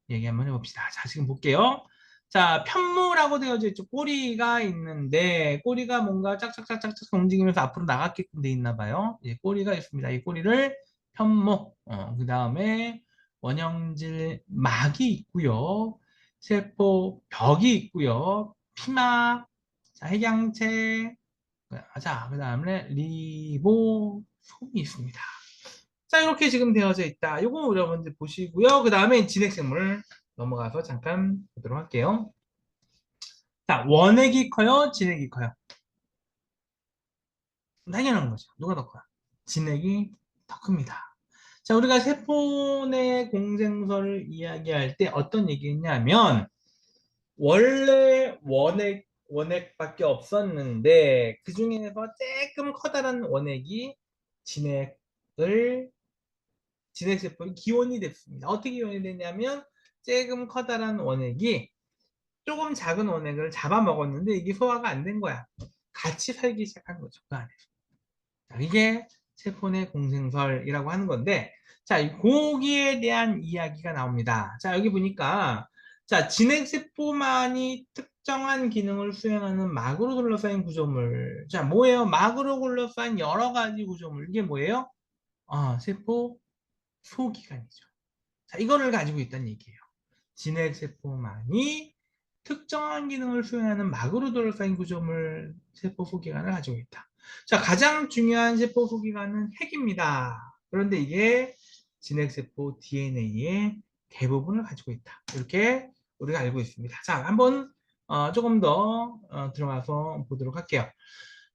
얘기 한번 해봅시다. 자, 지금 볼게요. 자, 편모라고 되어져 있죠. 꼬리가 있는데 꼬리가 뭔가 짝짝짝짝짝 움직이면서 앞으로 나가게끔 돼 있나 봐요. 예, 꼬리가 있습니다. 이 꼬리를 편모. 그 다음에 원형질 막이 있고요. 세포 벽이 있고요. 피막, 자, 핵양체, 자, 그 다음에 리보솜이 있습니다. 자, 이렇게 지금 되어져 있다. 요거 여러분들 보시고요. 그 다음에 진핵생물 넘어가서 잠깐 보도록 할게요. 자, 원핵이 커요? 진핵이 커요? 당연한 거죠. 누가 더 커요? 진핵이 더 큽니다. 자, 우리가 세포 내 공생설을 이야기할 때 어떤 얘기했냐면, 원래 원핵밖에 없었는데, 그 중에서 조금 커다란 원핵이 진핵을 진핵세포의 기원이 됐습니다. 어떻게 기원이 됐냐면 조금 커다란 원액이 조금 작은 원액을 잡아먹었는데 이게 소화가 안 된 거야. 같이 살기 시작한 거죠. 그 안에서. 자, 이게 세포내 공생설이라고 하는 건데 자, 이 고기에 대한 이야기가 나옵니다. 자, 여기 보니까 자, 진핵세포만이 특정한 기능을 수행하는 막으로 둘러싸인 구조물. 자, 뭐예요? 막으로 둘러싸인 여러 가지 구조물. 이게 뭐예요? 세포 소기관이죠. 자, 이거를 가지고 있다는 얘기예요. 진핵세포만이 특정한 기능을 수행하는 막으로 둘러싸인 구조물 세포 소기관을 가지고 있다. 자, 가장 중요한 세포 소기관은 핵입니다. 그런데 이게 진핵세포 DNA의 대부분을 가지고 있다. 이렇게 우리가 알고 있습니다. 자, 한번 조금 더 들어가서 보도록 할게요.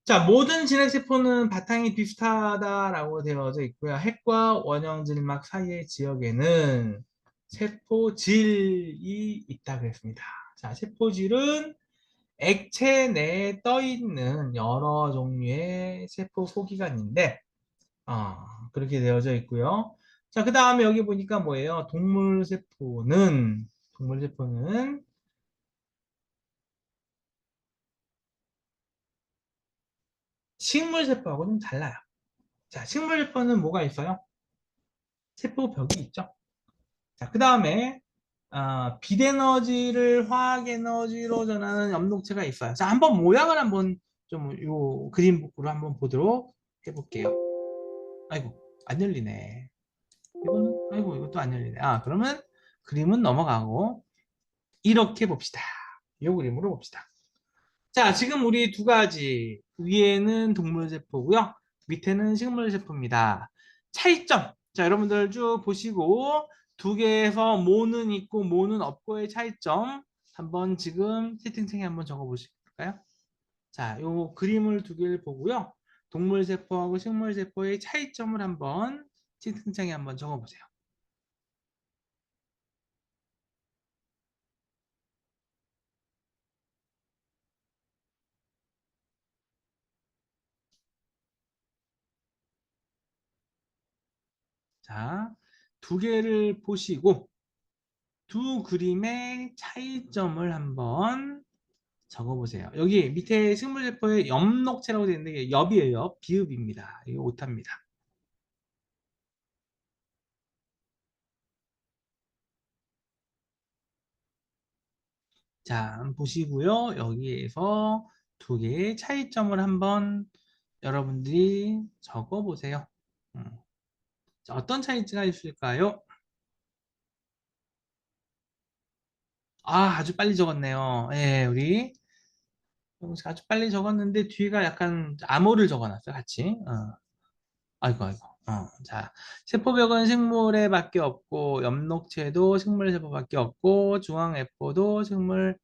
자, 모든 진핵세포는 바탕이 비슷하다라고 되어져 있고요. 핵과 원형질막 사이의 지역에는 세포질이 있다 그랬습니다. 자, 세포질은 액체 내에 떠 있는 여러 종류의 세포 소기관인데, 그렇게 되어져 있고요. 자, 그 다음에 여기 보니까 뭐예요? 동물세포는 식물세포하고는 달라요. 자, 식물세포는 뭐가 있어요? 세포벽이 있죠. 자, 그 다음에 빛에너지를 화학에너지로 전하는 염록체가 있어요. 자, 한번 모양을 한번 좀 요 그림북으로 한번 보도록 해볼게요. 아이고, 안 열리네. 아이고, 이것도 안 열리네. 그러면 그림은 넘어가고 이렇게 봅시다. 이 그림으로 봅시다. 자, 지금 우리 두 가지. 위에는 동물세포고요. 밑에는 식물세포입니다. 차이점. 자, 여러분들 쭉 보시고 두 개에서 뭐는 있고 뭐는 없고의 차이점 한번 지금 채팅창에 한번 적어 보실까요? 자, 요 그림을 두 개를 보고요. 동물세포하고 식물세포의 차이점을 한번 채팅창에 한번 적어 보세요. 자, 두 개를 보시고 두 그림의 차이점을 한번 적어보세요. 여기 밑에 식물세포에 엽록체라고 되어 있는데 이게 엽이에요. 비읍입니다. 이게 오타입니다. 자, 한번 보시고요. 여기에서 두 개의 차이점을 한번 여러분들이 적어보세요. 음. 자, 어떤 차이가 있을까요? 아주 빨리 적었네요. 예, 우리 아주 빨리 적었는데 뒤가 약간 암호를 적어놨어요, 같이. 아이고, 아이고. 자, 세포벽은 식물에 밖에 없고, 엽록체도 식물 세포밖에 없고, 중앙에포도 식물,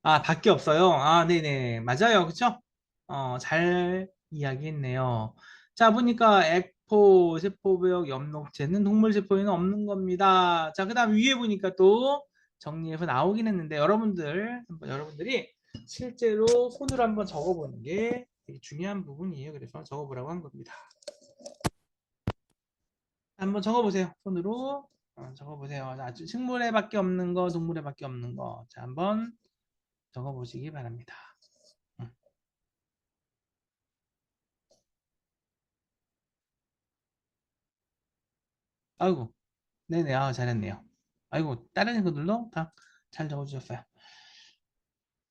밖에 없어요. 네네. 맞아요. 그쵸? 잘 이야기했네요. 자, 보니까 액포, 세포벽, 엽록체는 동물 세포에는 없는 겁니다. 자, 그 다음 위에 보니까 또 정리해서 나오긴 했는데, 여러분들이 실제로 손으로 한번 적어보는 게 되게 중요한 부분이에요. 그래서 적어보라고 한 겁니다. 한번 적어보세요. 손으로 적어보세요. 자, 식물에 밖에 없는 거, 동물에 밖에 없는 거. 자, 한번 적어보시기 바랍니다. 음. 아이고, 네네, 잘했네요. 아이고, 다른 친구들도 다 잘 적어주셨어요.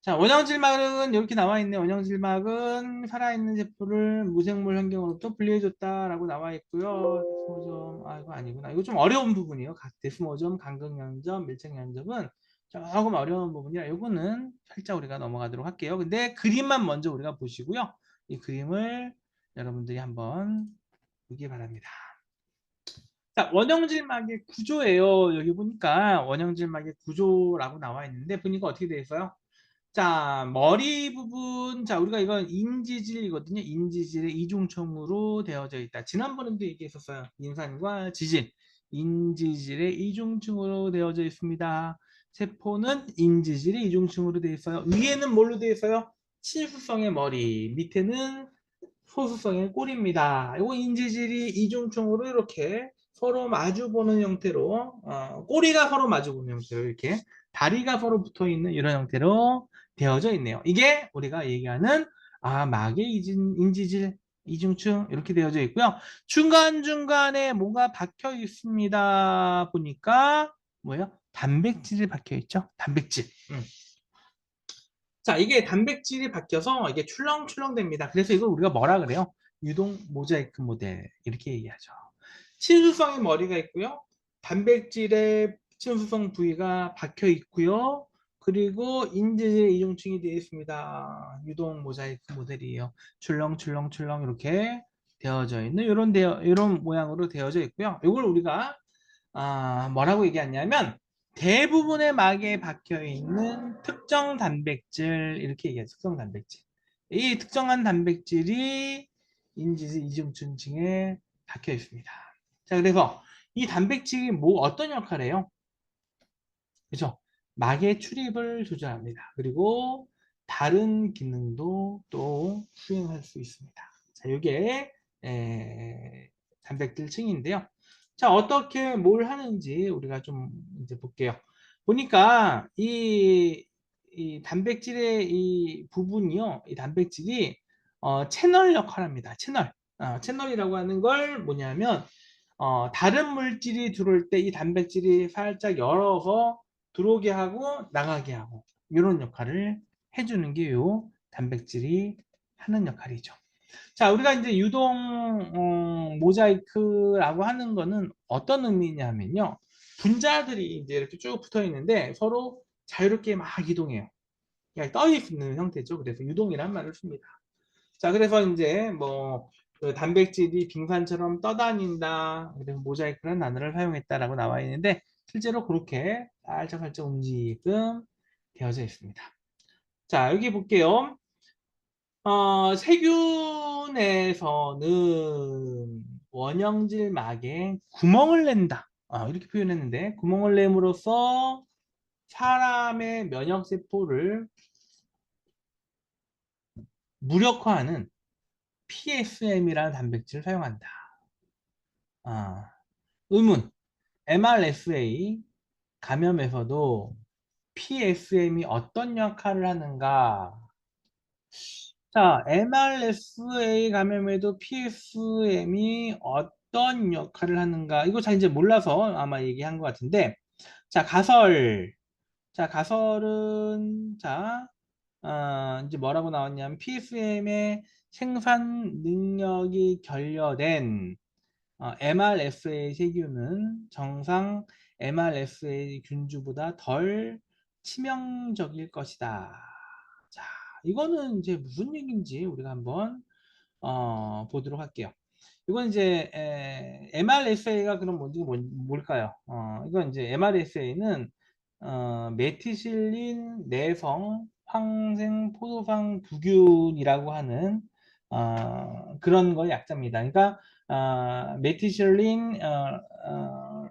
자, 원형질막은 이렇게 나와 있네. 원형질막은 살아있는 세포를 무생물 환경으로부터 분리해줬다라고 나와 있고요. 데스모점, 이거 아니구나. 이거 좀 어려운 부분이에요. 데스모점, 간극연점, 밀착연점은 조금 어려운 부분이라 이거는 살짝 우리가 넘어가도록 할게요. 근데 그림만 먼저 우리가 보시고요. 이 그림을 여러분들이 한번 보기 바랍니다. 자, 원형질막의 구조예요. 여기 보니까 원형질막의 구조라고 나와 있는데 보니까 어떻게 되어 있어요? 자, 머리 부분, 자, 우리가 이건 인지질이거든요. 인지질의 이중층으로 되어져 있다. 지난번에도 얘기했었어요. 인산과 지질. 인지질의 이중층으로 되어져 있습니다. 세포는 인지질의 이중층으로 되어 있어요. 위에는 뭘로 되어 있어요? 친수성의 머리, 밑에는 소수성의 꼴입니다. 이거 인지질이 이중층으로 이렇게 서로 마주 보는 형태로, 꼬리가 서로 마주 보는 형태로 이렇게 다리가 서로 붙어 있는 이런 형태로 되어져 있네요. 이게 우리가 얘기하는 막의 인지질 이중층 이렇게 되어져 있고요. 중간중간에 뭐가 박혀 있습니다. 보니까 뭐예요? 단백질이 박혀 있죠. 단백질. 자, 이게 단백질이 바뀌어서 이게 출렁출렁 됩니다. 그래서 이걸 우리가 뭐라 그래요? 유동 모자이크 모델 이렇게 얘기하죠. 친수성의 머리가 있고요. 단백질의 친수성 부위가 박혀 있고요. 그리고 인지질 이중층이 되어 있습니다. 유동 모자이크 모델이에요. 출렁출렁출렁 이렇게 되어져 있는 이런 모양으로 되어져 있고요. 이걸 우리가 뭐라고 얘기하냐면 대부분의 막에 박혀 있는 특정 단백질 이렇게 얘기해요. 특정 단백질. 이 특정한 단백질이 인지지 이중층층에 박혀 있습니다. 자, 그래서 이 단백질이 뭐 어떤 역할을 해요? 그죠? 막의 출입을 조절합니다. 그리고 다른 기능도 또 수행할 수 있습니다. 자, 이게 단백질 층인데요. 자, 어떻게 뭘 하는지 우리가 좀 이제 볼게요. 보니까 이 단백질의 이 부분이요, 이 단백질이 채널 역할을 합니다. 채널. 채널이라고 하는 걸 뭐냐면 다른 물질이 들어올 때 이 단백질이 살짝 열어서 들어오게 하고 나가게 하고 이런 역할을 해주는 게 요 단백질이 하는 역할이죠. 자, 우리가 이제 유동 모자이크라고 하는 거는 어떤 의미냐면요. 분자들이 이제 이렇게 쭉 붙어 있는데 서로 자유롭게 막 이동해요. 그냥 떠 있는 형태죠. 그래서 유동이라는 말을 씁니다. 자, 그래서 이제 그 단백질이 빙산처럼 떠다닌다. 그래서 모자이크라는 단어를 사용했다라고 나와 있는데 실제로 그렇게 살짝살짝 움직임 되어져 있습니다. 자, 여기 볼게요. 세균에서는 원형질 막에 구멍을 낸다. 이렇게 표현했는데 구멍을 내므로써 사람의 면역세포를 무력화하는 PSM이라는 단백질을 사용한다. 아, 의문. MRSA 감염에서도 PSM이 어떤 역할을 하는가? 자, MRSA 감염에도 PSM이 어떤 역할을 하는가? 이거 잘 이제 몰라서 아마 얘기한 것 같은데, 자, 가설. 자, 가설은, 자, 이제 뭐라고 나왔냐면, PSM의 생산 능력이 결여된 MRSA 세균은 정상 MRSA 균주보다 덜 치명적일 것이다. 자, 이거는 이제 무슨 얘기인지 우리가 한번 보도록 할게요. 이건 이제 MRSA가 그럼 뭔지 뭘까요? 이건 이제 MRSA는 메티실린 내성 황생 포도당 부균이라고 하는 그런 거 약자입니다. 그러니까 메티실린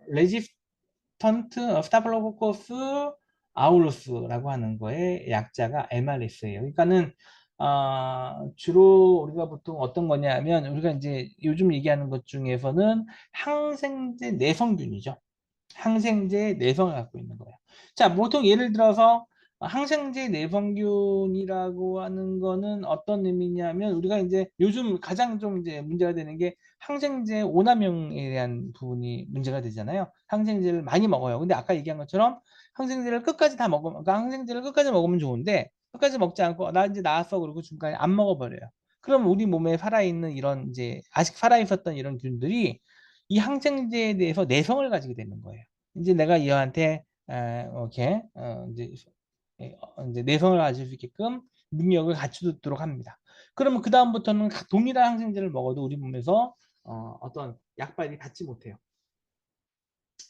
레지스턴트 스타필로코커스 아우루스라고 하는 거의 약자가 MRS예요. 그러니까는 주로 우리가 보통 어떤 거냐면 우리가 이제 요즘 얘기하는 것 중에서는 항생제 내성균이죠. 항생제 내성을 갖고 있는 거예요. 자, 보통 예를 들어서 항생제 내성균이라고 하는 거는 어떤 의미냐면 우리가 이제 요즘 가장 좀 이제 문제가 되는 게 항생제 오남용에 대한 부분이 문제가 되잖아요. 항생제를 많이 먹어요. 근데 아까 얘기한 것처럼 항생제를 끝까지 다 먹으면, 그러니까 항생제를 끝까지 먹으면 좋은데 끝까지 먹지 않고 나 이제 나았어 그러고 중간에 안 먹어버려요. 그럼 우리 몸에 살아있는 이런 이제 아직 살아있었던 이런 균들이 이 항생제에 대해서 내성을 가지게 되는 거예요. 이제 내가 이한테 이렇게 이제 내성을 가질 수 있게끔 능력을 갖추도록 합니다. 그러면 그 다음부터는 동일한 항생제를 먹어도 우리 몸에서 어떤 약발이 닿지 못해요.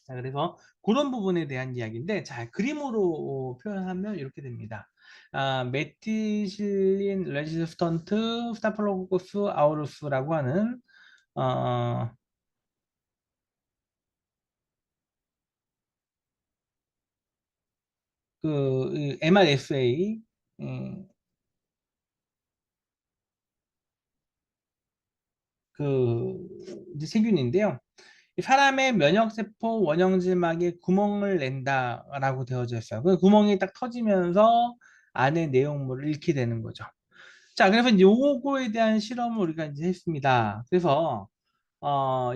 자, 그래서 그런 부분에 대한 이야기인데, 자, 그림으로 표현하면 이렇게 됩니다. 메티실린 레지스턴트 스타필로코커스 아우루스라고 하는 어, 그 MRSA 그 이제 세균인데요. 사람의 면역세포 원형질막에 구멍을 낸다라고 되어져 있어요. 그 구멍이 딱 터지면서 안에 내용물을 잃게 되는 거죠. 자, 그래서 이제 요거에 대한 실험을 우리가 이제 했습니다. 그래서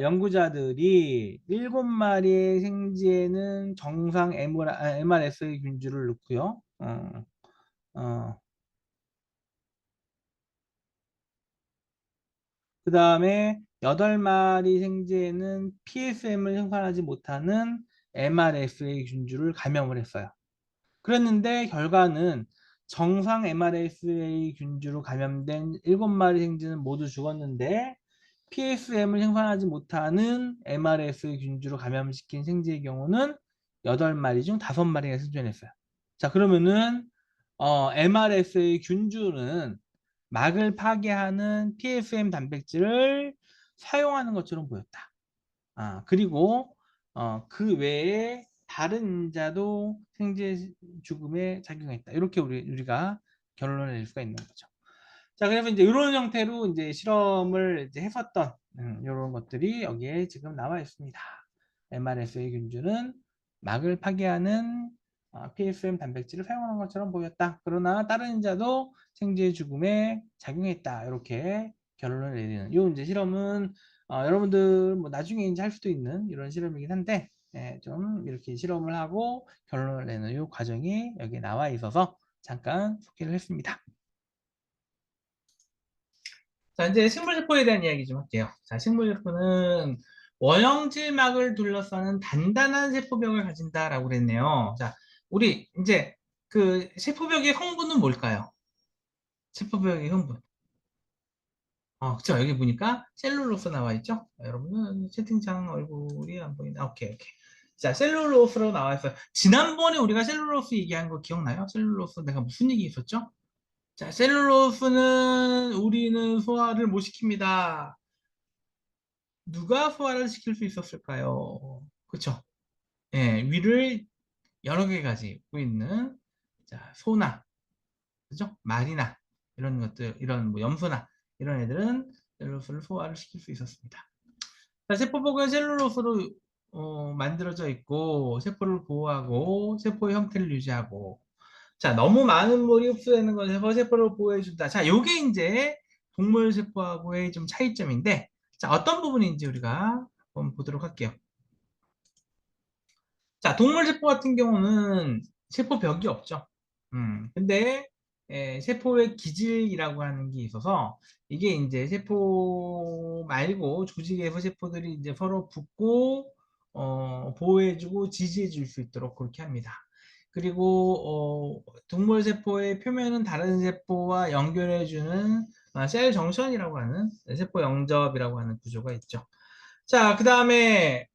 연구자들이 7마리의 생쥐에는 정상 MRSA 균주를 넣고요. 어, 그 다음에 8마리 생쥐에는 PSM을 생산하지 못하는 MRSA 균주를 감염을 했어요. 그랬는데 결과는 정상 MRSA 균주로 감염된 7마리 생쥐는 모두 죽었는데 PSM을 생산하지 못하는 MRSA 균주로 감염시킨 생쥐의 경우는 8마리 중 5마리가 생존했어요. 자, 그러면은 MRS의 균주는 막을 파괴하는 PSM 단백질을 사용하는 것처럼 보였다. 그리고 그 외에 다른 인자도 생제 죽음에 작용했다. 이렇게 우리가 결론을 낼 수가 있는 거죠. 자, 그래서 이제 이런 형태로 이제 실험을 이제 했었던 이런 것들이 여기에 지금 나와 있습니다. MRSA 균주는 막을 파괴하는 PSM 단백질을 사용하는 것처럼 보였다. 그러나 다른 인자도 생제 죽음에 작용했다. 이렇게 결론을 내리는 이 이제 실험은 여러분들 뭐 나중에 이제 할 수도 있는 이런 실험이긴 한데 좀 이렇게 실험을 하고 결론을 내는 이 과정이 여기 나와 있어서 잠깐 소개를 했습니다. 자, 이제 식물세포에 대한 이야기 좀 할게요. 자, 식물세포는 원형질막을 둘러싸는 단단한 세포벽을 가진다라고 그랬네요. 자, 우리 이제 그 세포벽의 성분은 뭘까요? 세포벽의 성분. 그쵸. 여기 보니까 셀룰로스 나와 있죠? 여러분은 채팅창 얼굴이 안 보이나? 오케이, 오케이. 자, 셀룰로스로 나와 있어요. 지난번에 우리가 셀룰로스 얘기한 거 기억나요? 셀룰로스 내가 무슨 얘기 있었죠? 자, 셀룰로스는 우리는 소화를 못 시킵니다. 누가 소화를 시킬 수 있었을까요? 그쵸? 예, 위를 여러 개 가지고 있는 자, 소나, 그죠? 말이나 이런 것들, 이런 뭐 염소나 이런 애들은 셀룰로스를 소화를 시킬 수 있었습니다. 자, 세포복은 셀룰로스로 만들어져 있고 세포를 보호하고 세포의 형태를 유지하고 자, 너무 많은 물이 흡수되는 것에서 세포를 보호해준다. 자, 요게 이제 동물 세포하고의 좀 차이점인데 자, 어떤 부분인지 우리가 한번 보도록 할게요. 자, 동물 세포 같은 경우는 세포벽이 없죠. 근데 세포의 기질이라고 하는 게 있어서 이게 이제 세포 말고 조직에서 세포들이 이제 서로 붙고 보호해주고 지지해줄 수 있도록 그렇게 합니다. 그리고 동물 세포의 표면은 다른 세포와 연결해주는 셀 정션이라고 하는 세포 영접이라고 하는 구조가 있죠. 자, 그 다음에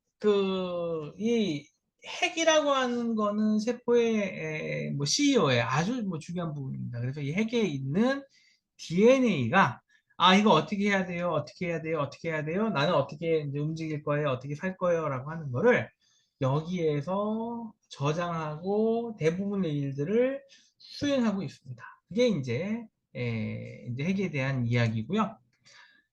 이 핵이라고 하는 거는 세포의 뭐 CEO의 아주 뭐 중요한 부분입니다. 그래서 이 핵에 있는 DNA가 이거 어떻게 해야 돼요? 어떻게 해야 돼요? 어떻게 해야 돼요? 나는 어떻게 이제 움직일 거예요? 어떻게 살 거예요? 라고 하는 거를 여기에서 저장하고 대부분의 일들을 수행하고 있습니다. 그게 이제 핵에 대한 이야기고요.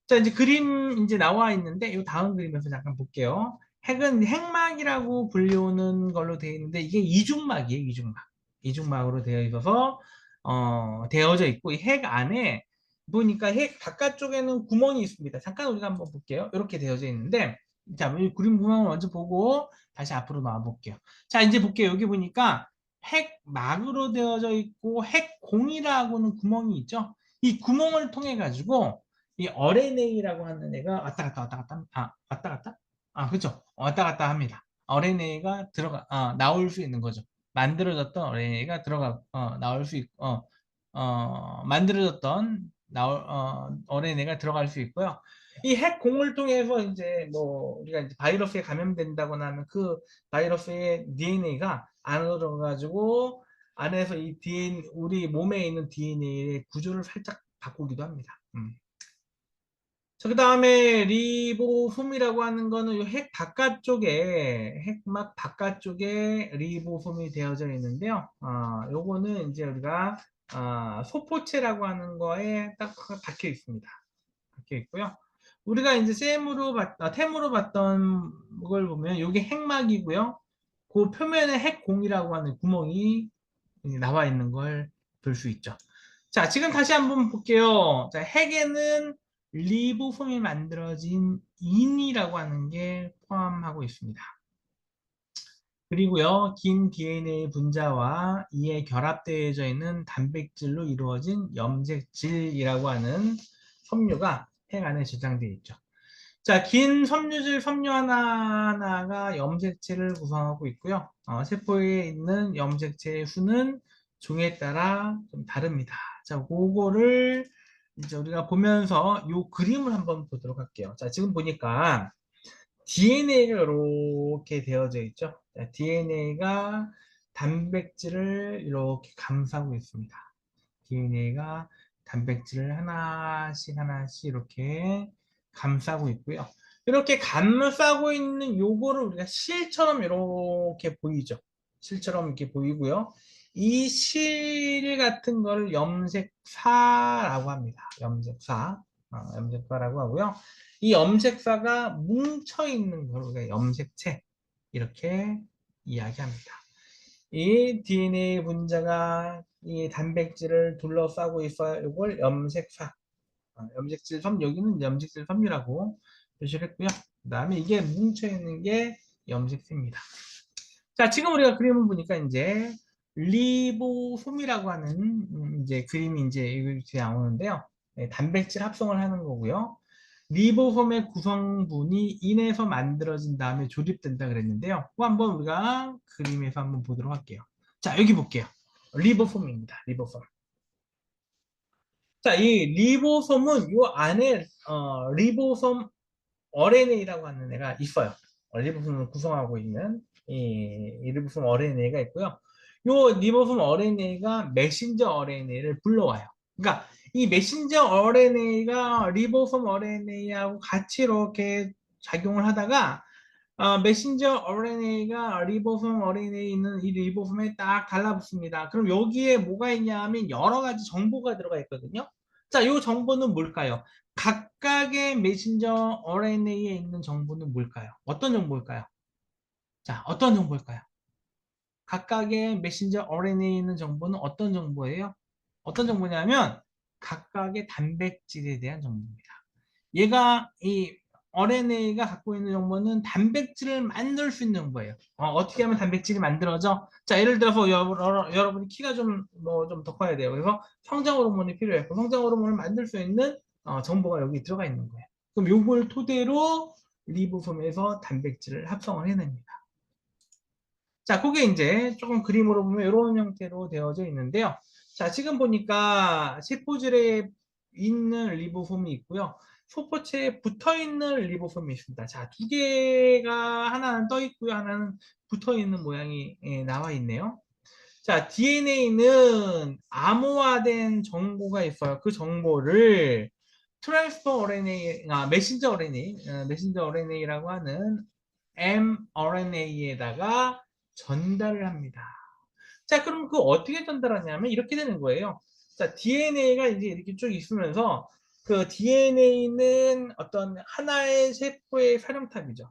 자, 이제 그림 이제 나와 있는데, 이 다음 그림에서 잠깐 볼게요. 핵은 핵막이라고 불리우는 걸로 되어 있는데, 이게 이중막이에요, 이중막. 이중막으로 되어 있어서, 되어져 있고, 이 핵 안에 보니까 핵 바깥쪽에는 구멍이 있습니다. 잠깐 우리가 한번 볼게요. 이렇게 되어져 있는데, 자, 이 그림 구멍을 먼저 보고, 다시 앞으로 나와 볼게요. 자, 이제 볼게요. 여기 보니까 핵막으로 되어져 있고, 핵공이라고는 구멍이 있죠? 이 구멍을 통해 가지고, 이 RNA라고 하는 애가 왔다 갔다? 그죠? 왔다 갔다 합니다. RNA가 나올 수 있는 거죠. 만들어졌던 RNA가 나올 수 있고, 만들어졌던, RNA가 들어갈 수 있고요. 이 핵공을 통해서 이제 뭐, 우리가 이제 바이러스에 감염된다거나 하면 그 바이러스의 DNA가 안으로 들어가가지고, 안에서 우리 몸에 있는 DNA의 구조를 살짝 바꾸기도 합니다. 자, 그 다음에 리보솜이라고 하는 거는 이핵 바깥쪽에, 핵막 바깥쪽에 리보솜이 되어져 있는데요. 요거는 이제 우리가, 소포체라고 하는 거에 딱 박혀 있습니다. 박혀 있고요. 우리가 이제 템으로 봤던 걸 보면 이게 핵막이고요. 그 표면에 핵공이라고 하는 구멍이 나와 있는 걸 볼 수 있죠. 자, 지금 다시 한번 볼게요. 자, 핵에는 리보솜이 만들어진 인이라고 하는 게 포함하고 있습니다. 그리고요, 긴 DNA 분자와 이에 결합되어져 있는 단백질로 이루어진 염색질이라고 하는 섬유가 핵 안에 저장되어 있죠. 자, 긴 섬유질 섬유 하나하나가 염색체를 구성하고 있고요. 세포에 있는 염색체의 수는 종에 따라 좀 다릅니다. 자, 그거를 이제 우리가 보면서 이 그림을 한번 보도록 할게요. 자, 지금 보니까 DNA가 이렇게 되어져 있죠. DNA가 단백질을 이렇게 감싸고 있습니다. DNA가 단백질을 하나씩 하나씩 이렇게 감싸고 있고요. 이렇게 감싸고 있는 요거를 우리가 실처럼 이렇게 보이죠. 실처럼 이렇게 보이고요. 이 실 같은 거를 염색사라고 합니다. 염색사. 염색사라고 하고요. 이 염색사가 뭉쳐 있는 걸 우리가 염색체 이렇게 이야기합니다. 이 DNA 분자가 이 단백질을 둘러싸고 있어요. 이걸 염색사, 염색질 섬, 여기는 염색질 섬유라고 표시를 했고요. 그 다음에 이게 뭉쳐있는 게 염색체입니다. 자, 지금 우리가 그림을 보니까 이제 리보솜이라고 하는 이제 그림이 이제 이렇게 나오는데요. 네, 단백질 합성을 하는 거고요. 리보솜의 구성분이 인해서 만들어진 다음에 조립된다 그랬는데요. 그거 한번 우리가 그림에서 한번 보도록 할게요. 자, 여기 볼게요. 리보솜입니다. 리보솜. 자, 이 리보솜은 이 안에 리보솜 RNA라고 하는 애가 있어요. 리보솜을 구성하고 있는 이 리보솜 RNA가 있고요. 이 리보솜 RNA가 메신저 RNA를 불러와요. 그러니까 이 메신저 RNA가 리보솜 RNA하고 같이 이렇게 작용을 하다가 메신저 RNA가 리보솜 RNA에 있는 이 리보솜에 딱 달라붙습니다. 그럼 여기에 뭐가 있냐 하면 여러 가지 정보가 들어가 있거든요. 자, 이 정보는 뭘까요? 각각의 메신저 RNA에 있는 정보는 뭘까요? 어떤 정보일까요? 자, 어떤 정보일까요? 각각의 메신저 RNA에 있는 정보는 어떤 정보예요? 어떤 정보냐면 각각의 단백질에 대한 정보입니다. 얘가 이 RNA가 갖고 있는 정보는 단백질을 만들 수 있는 정보예요. 떻게 하면 단백질이 만들어져? 자, 예를 들어서 여러분이 키가 좀 더 커야 돼요. 그래서 성장 호르몬이 필요해요. 그 성장 호르몬을 만들 수 있는 정보가 여기 들어가 있는 거예요. 그럼 요걸 토대로 리보솜에서 단백질을 합성을 해냅니다. 자, 그게 이제 조금 그림으로 보면 이런 형태로 되어져 있는데요. 자, 지금 보니까 세포질에 있는 리보솜이 있고요. 소포체에 붙어 있는 리보솜이 있습니다. 자, 두 개가 하나는 떠 있고요. 하나는 붙어 있는 모양이 나와 있네요. 자, DNA는 암호화된 정보가 있어요. 그 정보를 트랜스퍼 RNA, 메신저 RNA, 메신저 RNA라고 하는 mRNA에다가 전달을 합니다. 자, 그럼 그 어떻게 전달하냐면 이렇게 되는 거예요. 자, DNA가 이제 이렇게 쭉 있으면서 그 DNA는 어떤 하나의 세포의 사령탑이죠.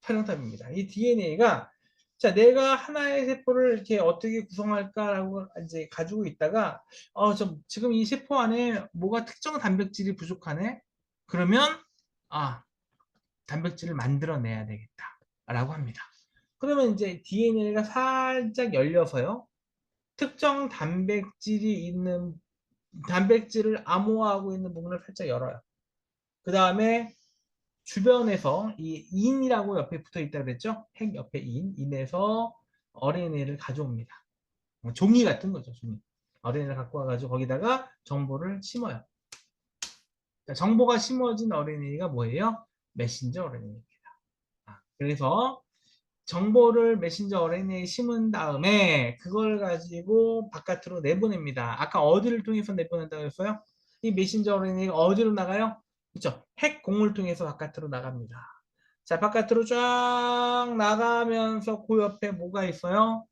사령탑입니다. 이 DNA가 자, 내가 하나의 세포를 이렇게 어떻게 구성할까라고 이제 가지고 있다가 지금 이 세포 안에 뭐가 특정 단백질이 부족하네. 그러면 단백질을 만들어내야 되겠다라고 합니다. 그러면 이제 DNA가 살짝 열려서요. 특정 단백질이 있는 단백질을 암호화하고 있는 부분을 살짝 열어요. 그 다음에 주변에서 이 인이라고 옆에 붙어 있다 그랬죠? 핵 옆에 인에서 RNA를 가져옵니다. 종이 같은 거죠, 종이. RNA를 갖고 와가지고 거기다가 정보를 심어요. 정보가 심어진 RNA가 뭐예요? 메신저 RNA입니다. 그래서 정보를 메신저 RNA에 심은 다음에 그걸 가지고 바깥으로 내보냅니다. 아까 어디를 통해서 내보낸다고 했어요? 이 메신저 RNA가 어디로 나가요? 그렇죠? 핵공을 통해서 바깥으로 나갑니다. 자, 바깥으로 쫙 나가면서 그 옆에 뭐가 있어요?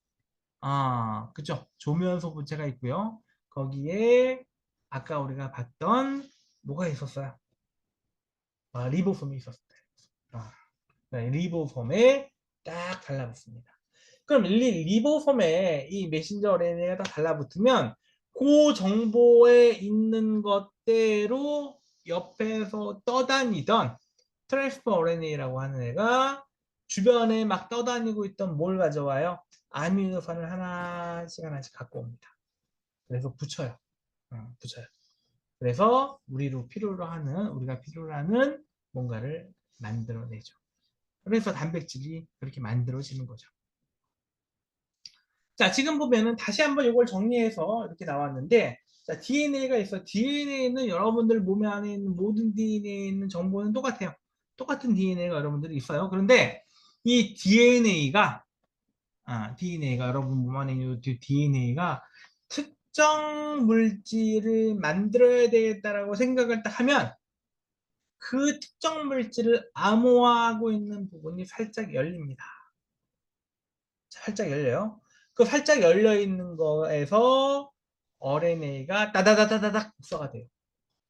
그죠? 조면소 부체가 있고요. 거기에 아까 우리가 봤던 뭐가 있었어요? 리보솜이 있었어요. 리보솜에 딱 달라붙습니다. 그럼 리보솜에 이 메신저 RNA가 딱 달라붙으면 그 정보에 있는 것대로 옆에서 떠다니던 트랜스퍼 RNA라고 하는 애가 주변에 막 떠다니고 있던 뭘 가져와요? 아미노산을 하나씩 하나씩 갖고 옵니다. 그래서 붙여요. 붙여요. 그래서 우리가 필요로 하는 뭔가를 만들어내죠. 그래서 단백질이 그렇게 만들어지는 거죠. 자, 지금 보면은 다시 한번 이걸 정리해서 이렇게 나왔는데, 자, DNA가 있어. DNA는 여러분들 몸 안에 있는 모든 DNA에 있는 정보는 똑같아요. 똑같은 DNA가 여러분들이 있어요. 그런데 이 DNA가 여러분 몸 안에 있는 DNA가 특정 물질을 만들어야 되겠다라고 생각을 딱 하면 그 특정 물질을 암호화하고 있는 부분이 살짝 열립니다. 살짝 열려요. 그 살짝 열려 있는 거에서 RNA가 따다다다닥 복사가 돼요.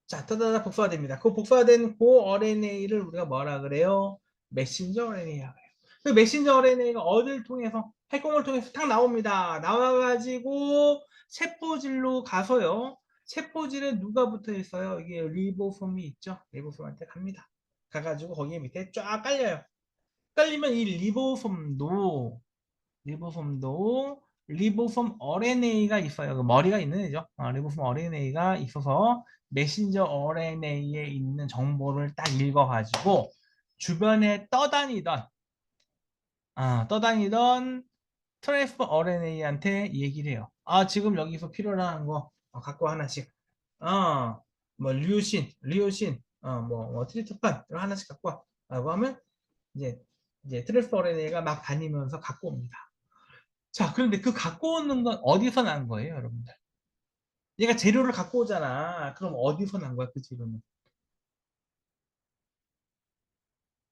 자, 따다다닥 복사가 됩니다. 그 복사된 그 RNA를 우리가 뭐라 그래요? 메신저 RNA라고 해요. 그 메신저 RNA가 어딜 통해서 핵공을 통해서 탁 나옵니다. 나와가지고 세포질로 가서요. 세포질에 누가 붙어 있어요? 이게 리보솜이 있죠. 리보솜한테 갑니다. 가가지고 거기 밑에 쫙 깔려요. 깔리면 이 리보솜 RNA가 있어요. 그 머리가 있는 애죠. 리보솜 RNA가 있어서 메신저 RNA에 있는 정보를 딱 읽어가지고 주변에 떠다니던 트랜스퍼 RNA한테 얘기를 해요. 지금 여기서 필요로 하는 거 갖고 와, 하나씩. 뭐 리오신, 뭐 트리토판 이런 하나씩 갖고 와. 라고 하면 이제 트랜스퍼 RNA가 막 다니면서 갖고 옵니다. 자, 그런데 그 갖고 오는 건 어디서 난 거예요, 여러분들? 얘가 재료를 갖고 오잖아. 그럼 어디서 난 거야, 그 재료는?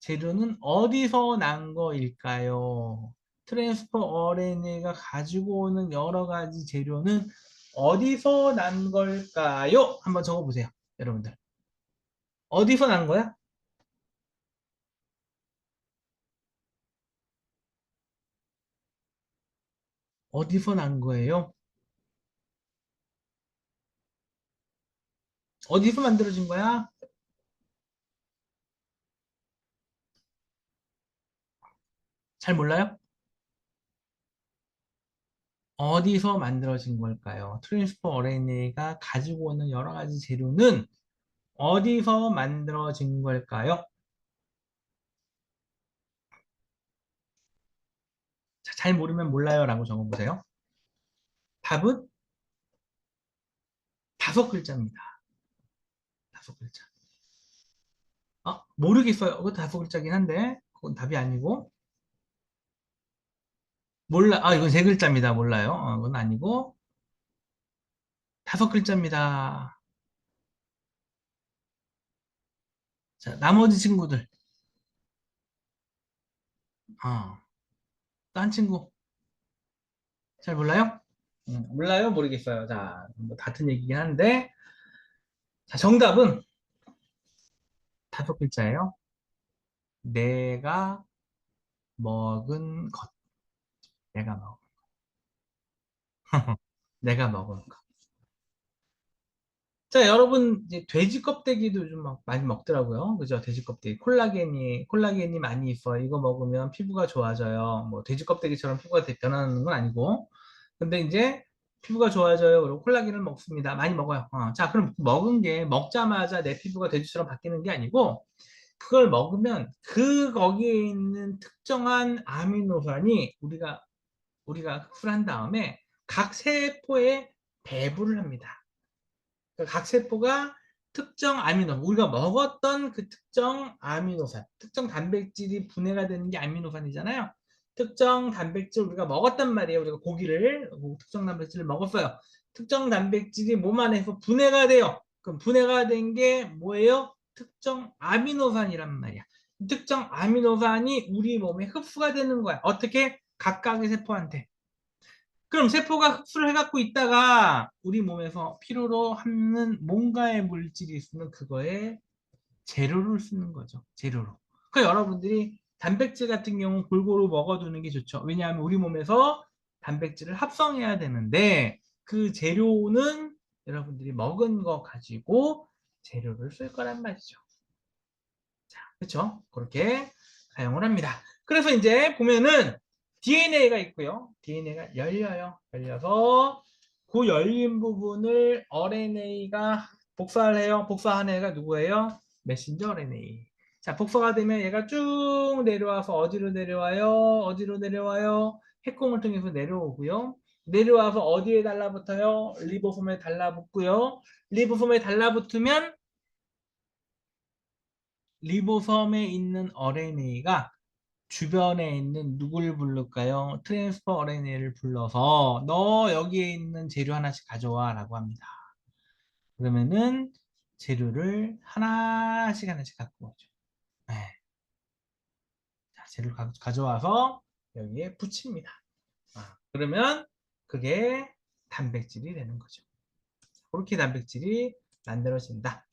재료는 어디서 난 거일까요? 트랜스퍼 RNA가 가지고 오는 여러 가지 재료는 어디서 난 걸까요? 한번 적어보세요, 여러분들. 어디서 난 거야? 어디서 난 거예요? 어디서 만들어진 거야? 잘 몰라요? 어디서 만들어진 걸까요? 트랜스퍼 RNA가 가지고 오는 여러 가지 재료는 어디서 만들어진 걸까요? 자, 잘 모르면 몰라요라고 적어보세요. 답은 다섯 글자입니다. 다섯 글자. 모르겠어요. 그거 다섯 글자긴 한데 그건 답이 아니고 몰라. 이건 세 글자입니다. 몰라요. 그건 아니고 다섯 글자입니다. 자, 나머지 친구들. 또 한 친구 잘 몰라요? 몰라요? 모르겠어요. 자, 뭐 같은 얘기긴 한데 자, 정답은 다섯 글자예요. 내가 먹은 것. 내가 먹은 내가 먹은 것. 자, 여러분, 이제 돼지 껍데기도 요즘 막 많이 먹더라고요. 그죠? 돼지 껍데기. 콜라겐이 많이 있어. 이거 먹으면 피부가 좋아져요. 뭐, 돼지 껍데기처럼 피부가 변하는 건 아니고. 근데 이제 피부가 좋아져요. 그리고 콜라겐을 먹습니다. 많이 먹어요. 자, 그럼 먹은 게 먹자마자 내 피부가 돼지처럼 바뀌는 게 아니고, 그걸 먹으면 거기에 있는 특정한 아미노산이 우리가 흡수를 한 다음에 각 세포에 배부를 합니다. 각 세포가 특정 우리가 먹었던 그 특정 아미노산, 특정 단백질이 분해가 되는 게 아미노산이잖아요. 특정 단백질 우리가 먹었단 말이에요. 우리가 고기를, 특정 단백질을 먹었어요. 특정 단백질이 몸 안에서 분해가 돼요. 그럼 분해가 된 게 뭐예요? 특정 아미노산이란 말이야. 특정 아미노산이 우리 몸에 흡수가 되는 거야. 어떻게? 각각의 세포한테. 그럼 세포가 흡수를 해갖고 있다가 우리 몸에서 필요로 하는 뭔가의 물질이 있으면 그거에 재료를 쓰는 거죠. 재료로. 그 여러분들이 단백질 같은 경우 골고루 먹어두는 게 좋죠. 왜냐하면 우리 몸에서 단백질을 합성해야 되는데 그 재료는 여러분들이 먹은 거 가지고 재료를 쓸 거란 말이죠. 그렇죠? 그렇게 사용을 합니다. 그래서 이제 보면은 DNA가 있고요. DNA가 열려요. 열려서 그 열린 부분을 RNA가 복사를 해요. 복사한 애가 누구예요? 메신저 RNA. 자, 복사가 되면 얘가 쭉 내려와서 어디로 내려와요? 어디로 내려와요? 핵공을 통해서 내려오고요. 내려와서 어디에 달라붙어요? 리보솜에 달라붙고요. 리보솜에 달라붙으면 리보솜에 있는 RNA가 주변에 있는 누구를 부를까요? 트랜스퍼 RNA를 불러서 너 여기에 있는 재료 하나씩 가져와 라고 합니다. 그러면은 재료를 하나씩 하나씩 갖고 오죠. 네. 자, 재료를 가져와서 여기에 붙입니다. 그러면 그게 단백질이 되는 거죠. 그렇게 단백질이 만들어진다.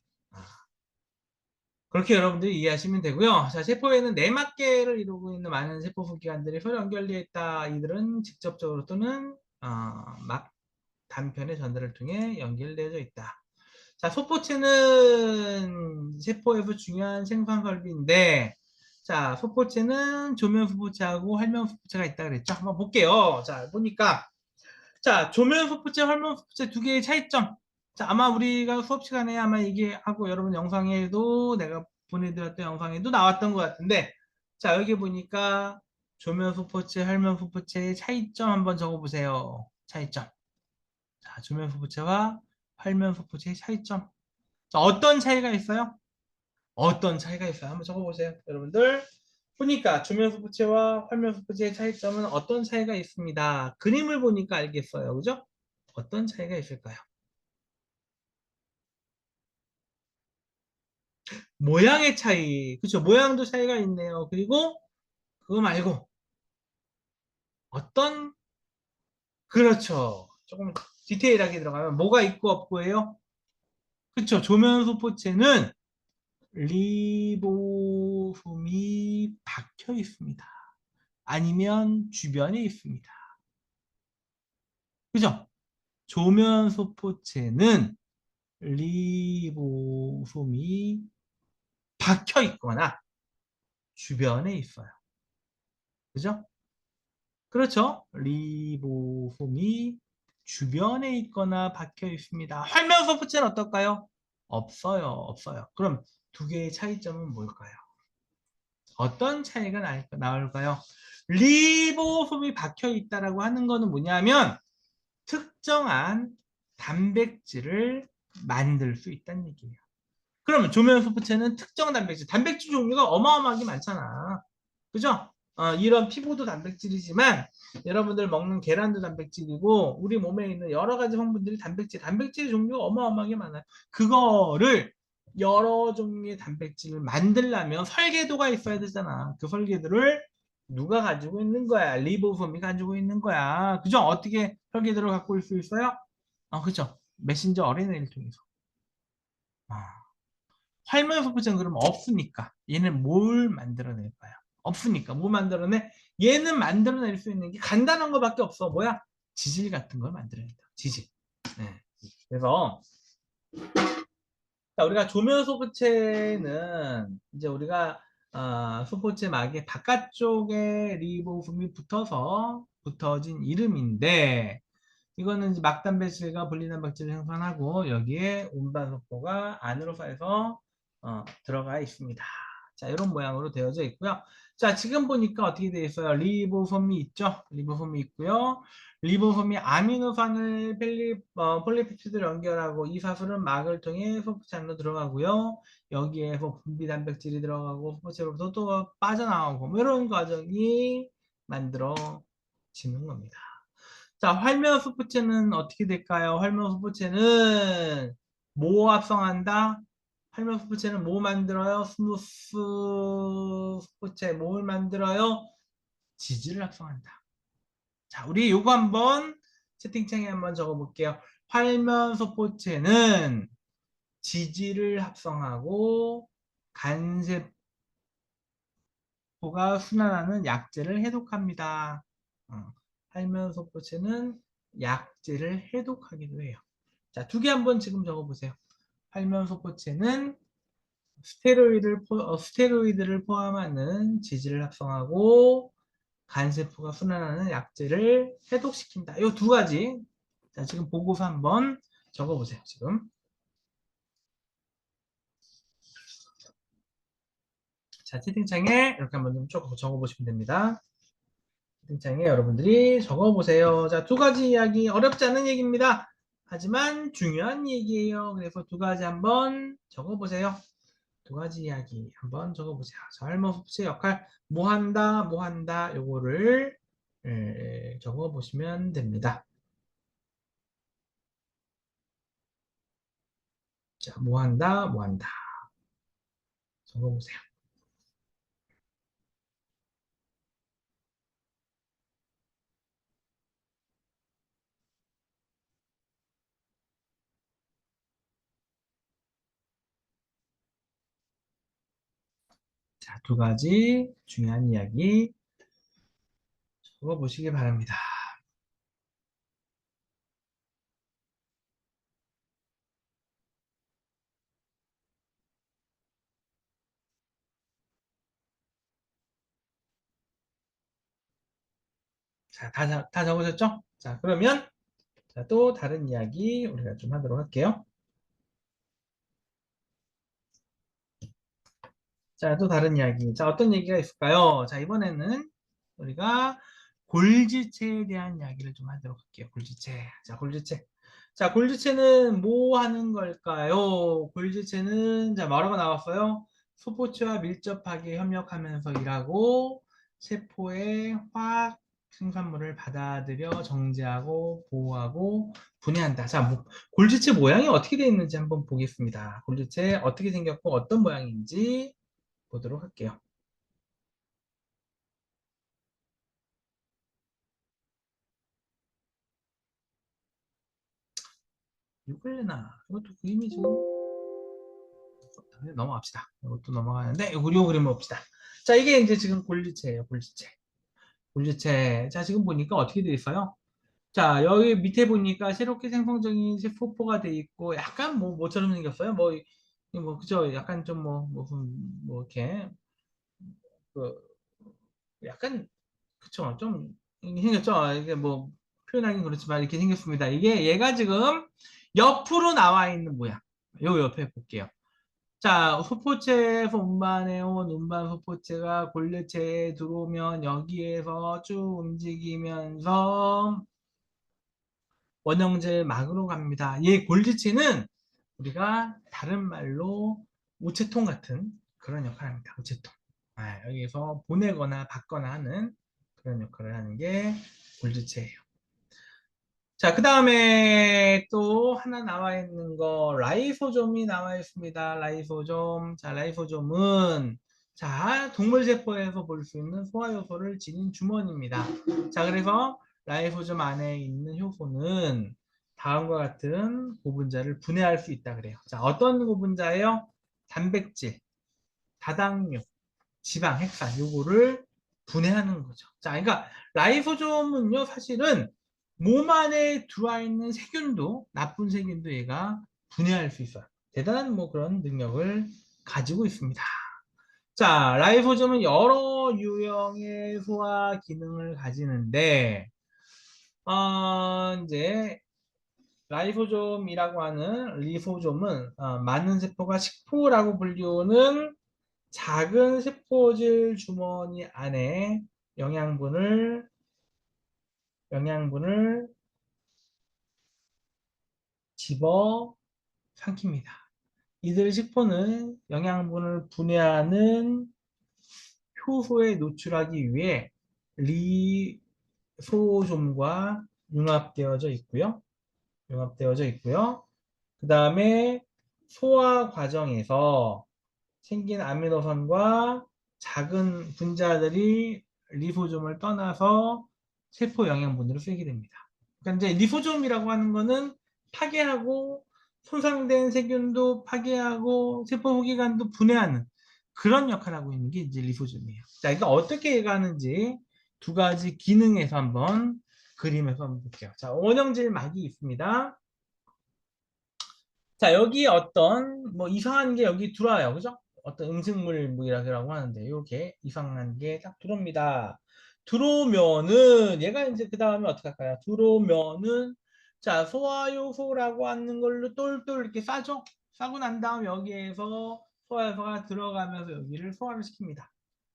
그렇게 여러분들이 이해하시면 되고요. 자, 세포에는 내막계를 이루고 있는 많은 세포기관들이 서로 연결되어 있다. 이들은 직접적으로 또는 막 단편의 전달을 통해 연결되어져 있다. 자, 소포체는 세포에서 중요한 생산설비인데, 자, 소포체는 조면소포체하고 활명소포체가 있다 그랬죠. 한번 볼게요. 자, 보니까, 자, 조면소포체, 활명소포체 두 개의 차이점. 자, 아마 우리가 수업 시간에 아마 얘기하고 여러분 영상에도 내가 보내드렸던 영상에도 나왔던 것 같은데, 자, 여기 보니까 조면소포체, 활명소포체의 차이점 한번 적어보세요. 차이점. 자, 조면소포체와 활면소포체의 차이점. 자, 어떤 차이가 있어요? 어떤 차이가 있어요? 한번 적어보세요. 여러분들. 보니까 조면소포체와 활면소포체의 차이점은 어떤 차이가 있습니다. 그림을 보니까 알겠어요. 그죠? 어떤 차이가 있을까요? 모양의 차이. 그쵸? 모양도 차이가 있네요. 그리고 그거 말고 어떤, 그렇죠. 조금 디테일하게 들어가면 뭐가 있고 없고예요? 그쵸? 조면소포체는 리보솜이 박혀 있습니다. 아니면 주변에 있습니다. 그죠? 조면소포체는 리보솜이 박혀 있거나 주변에 있어요. 그죠? 그렇죠? 리보솜이 주변에 있거나 박혀 있습니다. 활면소포체는 어떨까요? 없어요. 없어요. 그럼 두 개의 차이점은 뭘까요? 어떤 차이가 나올까요? 리보솜이 박혀 있다라고 하는 거는 뭐냐면 특정한 단백질을 만들 수 있다는 얘기예요. 그러면 조면소포체는 특정 단백질, 단백질 종류가 어마어마하게 많잖아. 그죠? 이런 피부도 단백질이지만 여러분들 먹는 계란도 단백질이고 우리 몸에 있는 여러 가지 성분들이 단백질 종류가 어마어마하게 많아요. 그거를 여러 종류의 단백질을 만들려면 설계도가 있어야 되잖아. 그 설계도를 누가 가지고 있는 거야? 리보솜이 가지고 있는 거야. 그죠? 어떻게 설계도를 갖고 올 수 있어요? 그죠? 메신저 RNA를 통해서. 활명 소포체는 그러면 없으니까 얘는 뭘 만들어낼까요? 없으니까 뭐 만들어내? 얘는 만들어낼 수 있는 게 간단한 거밖에 없어. 뭐야? 지질 같은 걸 만들어낸다. 지질. 네. 그래서 자, 우리가 조면 소포체는 이제 우리가 소포체 막의 바깥쪽에 리보솜이 붙어진 이름인데 이거는 이제 막단백질과 분리단백질을 생산하고 여기에 운반석고가 안으로 쌓여서 들어가 있습니다. 자, 이런 모양으로 되어져 있고요. 자, 지금 보니까 어떻게 되어 있어요? 리보솜이 있죠? 리보솜이 있고요. 리보솜이 아미노산을 폴리페프티드를 연결하고 이 사슬은 막을 통해 소포체 안으로 들어가고요. 여기에서 분비 단백질이 들어가고 소포체로부터 또 빠져나오고 뭐 이런 과정이 만들어지는 겁니다. 자, 활명 스포츠는 어떻게 될까요? 활명 스포츠는 뭐 합성한다? 활명 스포츠는 뭐 만들어요? 스무스 스포츠 뭘 만들어요? 지질을 합성한다. 자, 우리 요거 한번 채팅창에 한번 적어볼게요. 활명 스포츠는 지질을 합성하고 간세포가 순환하는 약제를 해독합니다. 활면소포체는 약제를 해독하기도 해요. 자, 두 개 한번 지금 적어보세요. 활면소포체는 스테로이드를 포함하는 지질을 합성하고 간세포가 순환하는 약제를 해독시킨다. 이 두 가지. 자, 지금 보고서 한번 적어보세요. 지금. 자, 채팅창에 이렇게 한번 좀 쭉 적어보시면 됩니다. 채팅창에 여러분들이 적어보세요. 자, 두 가지 이야기 어렵지 않은 얘기입니다. 하지만 중요한 얘기예요. 그래서 두 가지 한번 적어보세요. 두 가지 이야기 한번 적어보세요. 자, 할머니의 역할 뭐 한다, 뭐 한다 요거를 적어보시면 됩니다. 자, 뭐 한다, 뭐 한다 적어보세요. 자, 두 가지 중요한 이야기 적어보시기 바랍니다. 자, 다 적으셨죠? 자, 그러면 자, 또 다른 이야기 우리가 좀 하도록 할게요. 자, 또 다른 이야기. 자, 어떤 얘기가 있을까요? 자, 이번에는 우리가 골지체에 대한 이야기를 좀 하도록 할게요. 골지체. 자, 골지체. 자, 골지체는 뭐 하는 걸까요? 골지체는, 자, 뭐라고 나왔어요? 소포체와 밀접하게 협력하면서 일하고, 세포의 화학 생산물을 받아들여 정제하고, 보호하고, 분해한다. 자, 골지체 모양이 어떻게 되어 있는지 한번 보겠습니다. 골지체 어떻게 생겼고, 어떤 모양인지, 보도록 할게요. 유클레나 이것도 그림이 지금 넘어갑시다. 이것도 넘어가는데 우리 요 그림을 봅시다. 자, 이게 이제 지금 골지체예요. 골지체. 골지체. 자, 지금 보니까 어떻게 돼 있어요? 자, 여기 밑에 보니까 새롭게 생성적인 세포가 돼 있고 약간 뭐 뭐처럼 생겼어요? 뭐 그죠? 약간 좀 뭐 이렇게 그 약간 그쵸? 좀 이게 생겼죠? 이게 뭐 표현하긴 그렇지만 이렇게 생겼습니다. 이게 얘가 지금 옆으로 나와 있는 모양. 요 옆에 볼게요. 자, 소포체에서 운반해온 운반 소포체가 골르체에 들어오면 여기에서 쭉 움직이면서 원형질 막으로 갑니다. 이 골지체는 우리가 다른 말로 우체통 같은 그런 역할을 합니다. 우체통. 아, 여기서 보내거나 받거나 하는 그런 역할을 하는 게 골지체예요. 자, 그 다음에 또 하나 나와 있는 거, 라이소좀이 나와 있습니다. 라이소좀. 자, 라이소좀은, 자, 동물세포에서 볼 수 있는 소화효소를 지닌 주머니입니다. 자, 그래서 라이소좀 안에 있는 효소는 다음과 같은 고분자를 분해할 수 있다 그래요. 자, 어떤 고분자예요? 단백질, 다당류, 지방, 핵산 요거를 분해하는 거죠. 자, 그러니까 라이소좀은요 사실은 몸 안에 들어와 있는 세균도 나쁜 세균도 얘가 분해할 수 있어요. 대단한 뭐 그런 능력을 가지고 있습니다. 자, 라이소좀은 여러 유형의 소화 기능을 가지는데 이제 라이소좀이라고 하는 리소좀은 많은 세포가 식포라고 불리우는 작은 세포질 주머니 안에 영양분을 영양분을 집어 삼킵니다. 이들 식포는 영양분을 분해하는 효소에 노출하기 위해 리소좀과 융합되어져 있고요. 융합되어져 있고요. 그 다음에 소화 과정에서 생긴 아미노산과 작은 분자들이 리소좀을 떠나서 세포 영양분으로 쓰이게 됩니다. 그러니까 이제 리소좀이라고 하는 거는 파괴하고 손상된 세균도 파괴하고 세포 후기관도 분해하는 그런 역할을 하고 있는 게 이제 리소좀이에요. 자, 이거 어떻게 얘가 하는지 두 가지 기능에서 한번 그림에서 한번 볼게요. 자, 원형질 막이 있습니다. 자, 여기 어떤 뭐 이상한 게 여기 들어와요. 그죠? 어떤 음식물 무이라고 하는데 이렇게 이상한 게 딱 들어옵니다. 들어오면은 얘가 이제 그 다음에 어떻게 할까요? 들어오면은 자, 소화효소라고 하는 걸로 똘똘 이렇게 싸죠? 싸고 난 다음 여기에서 소화효소가 들어가면서 여기를 소화를 시킵니다.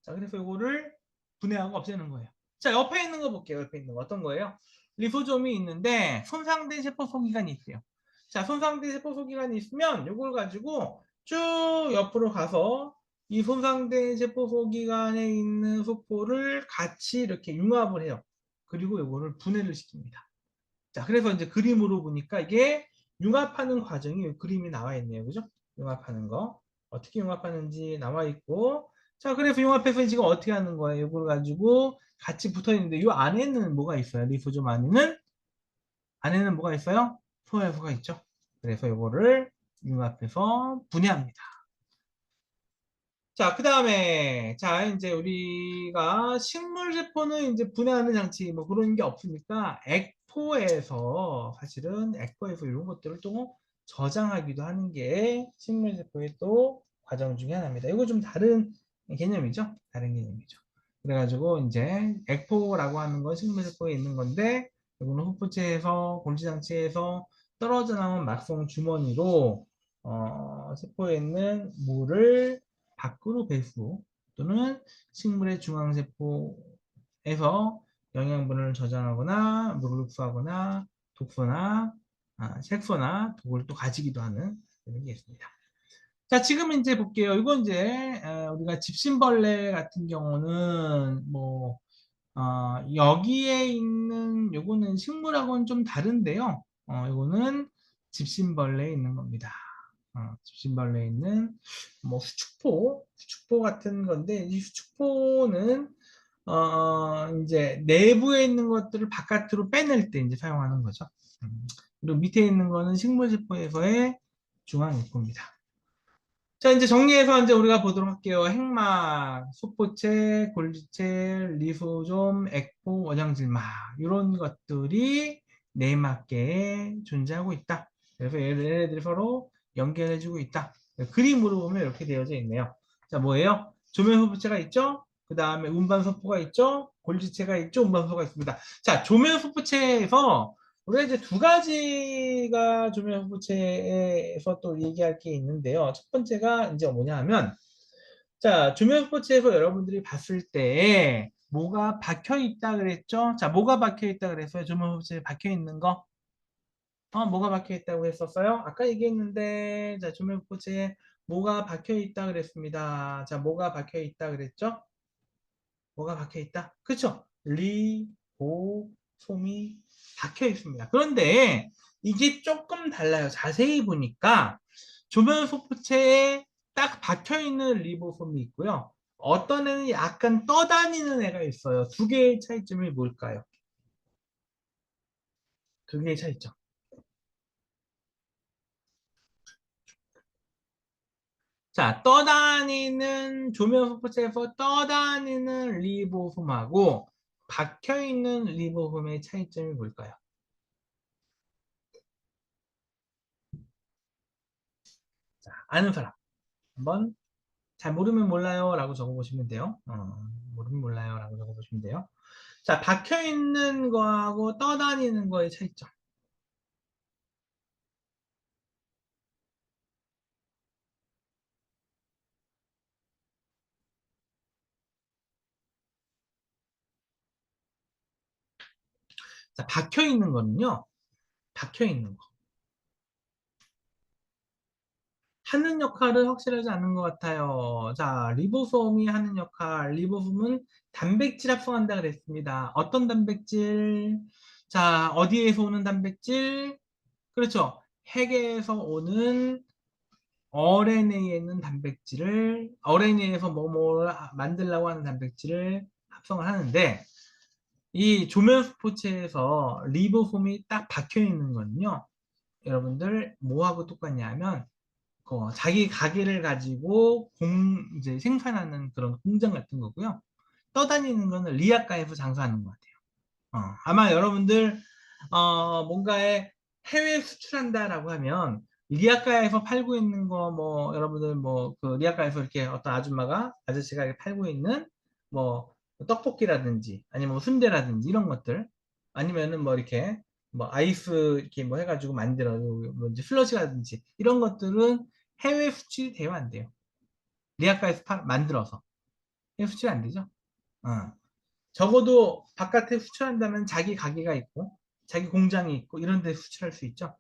자, 그래서 이거를 분해하고 없애는 거예요. 자, 옆에 있는 거 볼게요. 옆에 있는 거 어떤 거예요? 리소좀이 있는데 손상된 세포 소기관이 있어요. 자, 손상된 세포 소기관이 있으면 이걸 가지고 쭉 옆으로 가서 이 손상된 세포 소기관에 있는 소포를 같이 이렇게 융합을 해요. 그리고 이거를 분해를 시킵니다. 자, 그래서 이제 그림으로 보니까 이게 융합하는 과정이 그림이 나와 있네요. 그죠? 융합하는 거. 어떻게 융합하는지 나와 있고. 자, 그래서 융합해서 지금 어떻게 하는 거예요? 이걸 가지고 같이 붙어 있는데 이 안에는 뭐가 있어요? 리소좀 안에는 뭐가 있어요? 소화효소가 있죠. 그래서 이거를 융합해서 분해합니다. 자, 그 다음에, 자, 이제 우리가 식물세포는 이제 분해하는 장치, 뭐 그런 게 없으니까, 사실은 액포에서 이런 것들을 또 저장하기도 하는 게 식물세포의 또 과정 중에 하나입니다. 이거 좀 다른 개념이죠? 다른 개념이죠. 그래가지고, 이제, 액포라고 하는 건 식물세포에 있는 건데, 이거는 호프체에서, 골지장치에서 떨어져 나온 막성 주머니로, 세포에 있는 물을 밖으로 배수 또는 식물의 중앙세포에서 영양분을 저장하거나 물을 흡수하거나 독소나 색소나 독을 또 가지기도 하는 그런 게 있습니다. 자, 지금 이제 볼게요. 이건 이제 우리가 집신벌레 같은 경우는 뭐 여기에 있는 요거는 식물하고는 좀 다른데요. 요거는 집신벌레에 있는 겁니다. 집신벌레에 있는 뭐 수축포 같은 건데 이 수축포는 이제 내부에 있는 것들을 바깥으로 빼낼 때 이제 사용하는 거죠. 그리고 밑에 있는 거는 식물지포에서의 중앙세포입니다. 자, 이제 정리해서 이제 우리가 보도록 할게요. 핵막, 소포체, 골지체, 리소좀, 액포, 원형질막 이런 것들이 내막계에 존재하고 있다. 그래서 얘네들이 서로 연결해주고 있다. 그림으로 보면 이렇게 되어져 있네요. 자, 뭐예요? 조면소포체가 있죠? 그 다음에 운반소포가 있죠? 골지체가 있죠? 운반소포가 있습니다. 자, 조면소포체에서 우리가 이제 두 가지가 조명 스포츠에서 또 얘기할 게 있는데요. 첫 번째가 이제 뭐냐 하면, 자, 조명 스포츠에서 여러분들이 봤을 때 뭐가 박혀 있다 그랬죠? 자, 뭐가 박혀 있다 그랬어요? 조명 스포츠에 박혀 있는 거? 뭐가 박혀 있다고 했었어요? 아까 얘기했는데, 자, 조명 스포츠에 뭐가 박혀 있다 그랬습니다. 자, 뭐가 박혀 있다 그랬죠? 뭐가 박혀 있다? 그쵸? 솜이 박혀 있습니다. 그런데 이게 조금 달라요. 자세히 보니까 조면 소프체에 딱 박혀 있는 리보솜이 있고요. 어떤 애는 약간 떠다니는 애가 있어요. 두 개의 차이점이 뭘까요? 두 개의 차이점. 자, 떠다니는 조면 소프체에서 떠다니는 리보솜하고 박혀 있는 리보솜의 차이점이 뭘까요? 자, 아는 사람. 한번 잘 모르면 몰라요 라고 적어보시면 돼요. 모르면 몰라요 라고 적어보시면 돼요. 자, 박혀있는 거하고 떠다니는 거의 차이점. 자, 박혀있는 거는요, 박혀있는 거. 하는 역할은 확실하지 않은 것 같아요. 자, 리보솜이 하는 역할. 리보솜은 단백질 합성한다 그랬습니다. 어떤 단백질? 자, 어디에서 오는 단백질? 그렇죠. 핵에서 오는 RNA에는 단백질을 RNA에서 뭐뭐를 만들려고 하는 단백질을 합성을 하는데 이 조면 스포츠에서 리보솜이 딱 박혀 있는 거는요. 여러분들 뭐하고 똑같냐면 자기 가게를 가지고 이제 생산하는 그런 공장 같은 거고요. 떠다니는 거는 리아카에서 장사하는 것 같아요. 아마 여러분들 뭔가에 해외 수출한다라고 하면 리아카에서 팔고 있는 거 뭐 여러분들 뭐 그 리아카에서 이렇게 어떤 아저씨가 이렇게 팔고 있는 뭐 떡볶이라든지 아니면 뭐 순대라든지 이런 것들 아니면은 뭐 이렇게 뭐 아이스 이렇게 뭐 해가지고 만들어 뭐 이제 슬러시라든지 이런 것들은 해외 수출이 되면 안 돼요. 리아카에서 만들어서 해외 수출이 안 되죠. 어. 적어도 바깥에 수출한다면 자기 가게가 있고 자기 공장이 있고 이런 데 수출할 수 있죠.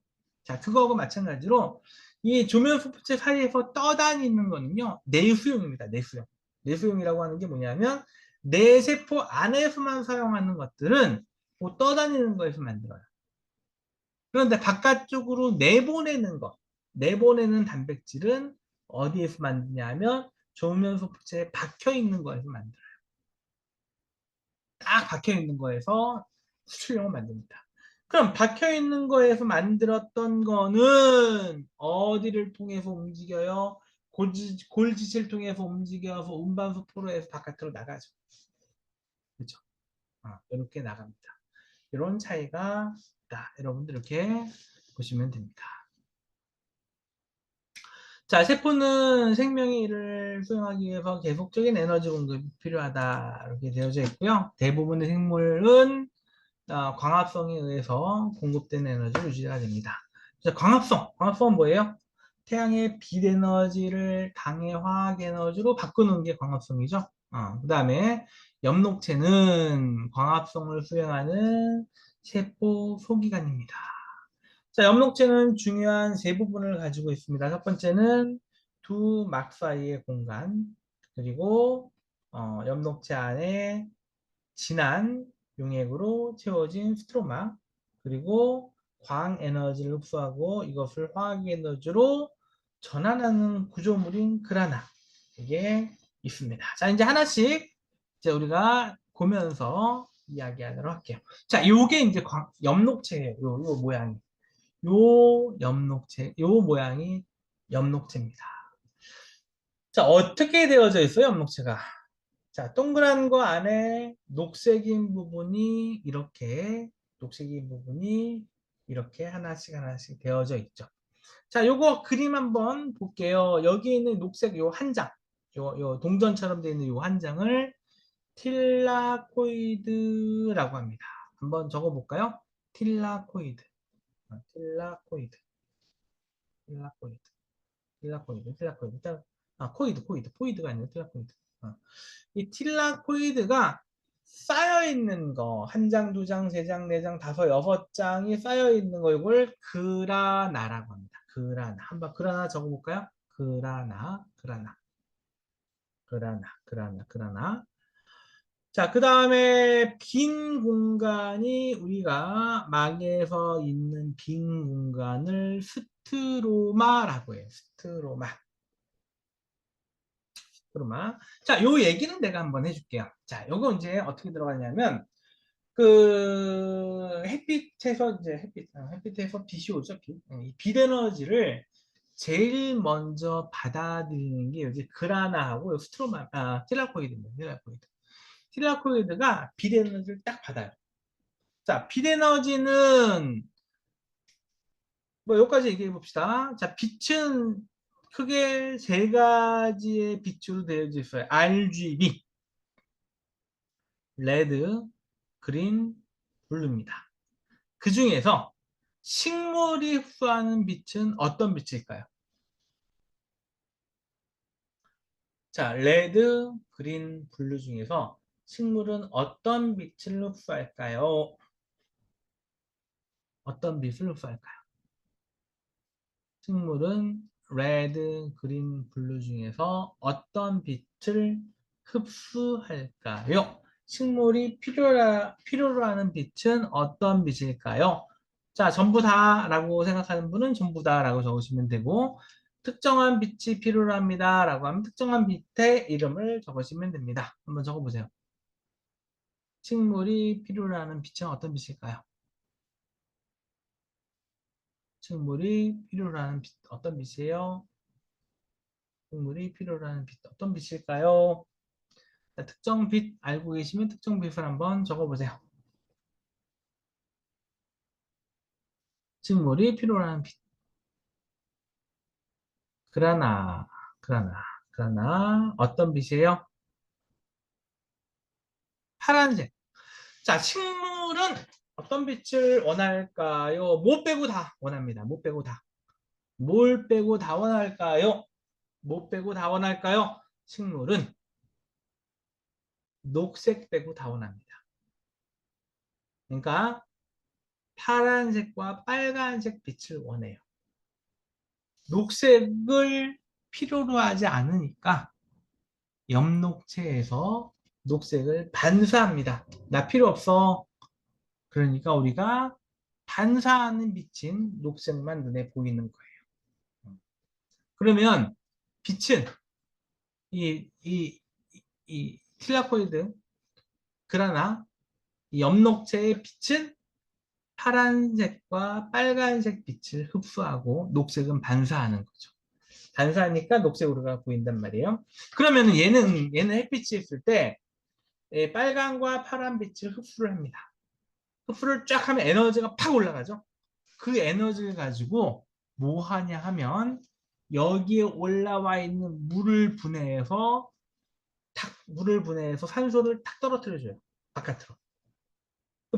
자, 그거하고 마찬가지로 이 조면 소프체 사이에서 떠다니는 거는요, 내수용입니다. 내수용. 내수용이라고 하는 게 뭐냐면, 내 세포 안에서만 사용하는 것들은 뭐 떠다니는 거에서 만들어요. 그런데 바깥쪽으로 내보내는 거, 내보내는 단백질은 어디에서 만드냐면, 조면 소프체에 박혀 있는 거에서 만들어요. 딱 박혀 있는 거에서 수출용을 만듭니다. 그럼 박혀 있는 거에서 만들었던 거는 어디를 통해서 움직여요? 골지를 통해서 움직여서 운반소포로 해서 바깥으로 나가죠. 그렇죠? 이렇게 나갑니다. 이런 차이가 있다. 여러분들 이렇게 보시면 됩니다. 자, 세포는 생명의 일을 수행하기 위해서 계속적인 에너지 공급이 필요하다. 이렇게 되어져 있고요. 대부분의 생물은 광합성에 의해서 공급되는 에너지로 유지가 됩니다. 자, 광합성은 뭐예요? 태양의 빛 에너지를 당의 화학 에너지로 바꾸는 게 광합성이죠. 그 다음에 엽록체는 광합성을 수행하는 세포 소기관입니다. 자, 엽록체는 중요한 세 부분을 가지고 있습니다. 첫 번째는 두 막 사이의 공간, 그리고 엽록체 안에 진한 용액으로 채워진 스트로마, 그리고 광 에너지를 흡수하고 이것을 화학 에너지로 전환하는 구조물인 그라나, 이게 있습니다. 자, 이제 하나씩 이제 우리가 보면서 이야기하도록 할게요. 자, 요게 이제 엽록체예요. 요 모양이. 요 엽록체, 요 모양이 엽록체입니다. 자, 어떻게 되어져 있어요, 엽록체가? 자, 동그란 거 안에 녹색인 부분이 이렇게 하나씩 하나씩 되어져 있죠. 자, 요거 그림 한번 볼게요. 여기 있는 녹색 요 한 장, 요 동전처럼 되어 있는 요 한 장을 틸라코이드라고 합니다. 한번 적어 볼까요? 틸라코이드, 틸라코이드, 틸라코이드, 틸라코이드. 포이드가 아니라 틸라코이드. 이 틸라코이드가 쌓여있는 거, 한 장, 두 장, 세 장, 네 장, 다섯, 여섯 장이 쌓여있는 거, 이걸 그라나라고 합니다. 그라나. 한번 그라나 적어볼까요? 그라나. 자, 그 다음에 빈 공간이 우리가 막에서 있는 빈 공간을 스트로마라고 해요. 스트로마. 자, 요 얘기는 내가 한번 해줄게요. 자, 요거 이제 어떻게 들어가냐면, 그 햇빛에서 빛이 오죠. 이 빛 에너지를 제일 먼저 받아들이는 게 여기 그라나하고 틸라코이드입니다. 틸라코이드가 빛 에너지를 딱 받아요. 자, 빛 에너지는 뭐 여기까지 얘기해 봅시다. 자, 빛은 크게 세 가지의 빛으로 되어져 있어요. RGB, 레드, 그린, 블루입니다. 그 중에서 식물이 흡수하는 빛은 어떤 빛일까요? 자, 레드, 그린, 블루 중에서 식물은 어떤 빛을 흡수할까요? 어떤 빛을 흡수할까요? 식물은 레드, 그린, 블루 중에서 어떤 빛을 흡수할까요? 식물이 필요로 하는 빛은 어떤 빛일까요? 자, 전부 다라고 생각하는 분은 전부 다라고 적으시면 되고, 특정한 빛이 필요로 합니다 라고 하면 특정한 빛의 이름을 적으시면 됩니다. 한번 적어보세요. 식물이 필요로 하는 빛은 어떤 빛일까요? 식물이 필요로 하는 빛, 어떤 빛이에요? 식물이 필요로 하는 빛, 어떤 빛일까요? 자, 특정 빛 알고 계시면 특정 빛을 한번 적어보세요. 식물이 필요로 하는 빛, 그라나, 그라나, 어떤 빛이에요? 파란색. 자, 식물은 어떤 빛을 원할까요? 못 빼고 다 원합니다. 못 빼고 다. 뭘 빼고 다 원할까요? 못 빼고 다 원할까요? 식물은 녹색 빼고 다 원합니다. 그러니까 파란색과 빨간색 빛을 원해요. 녹색을 필요로 하지 않으니까 엽록체에서 녹색을 반사합니다. 나 필요 없어. 그러니까 우리가 반사하는 빛인 녹색만 눈에 보이는 거예요. 그러면 빛은 이 틸라코이드 그라나 이 엽록체의 빛은 파란색과 빨간색 빛을 흡수하고 녹색은 반사하는 거죠. 반사하니까 녹색으로가 보인단 말이에요. 그러면 얘는 햇빛이 있을 때 빨간과 파란 빛을 흡수를 합니다. 흡수를 쫙 하면 에너지가 팍 올라가죠. 그 에너지를 가지고 뭐 하냐 하면 여기에 올라와 있는 물을 분해해서 산소를 탁 떨어뜨려줘요. 바깥으로.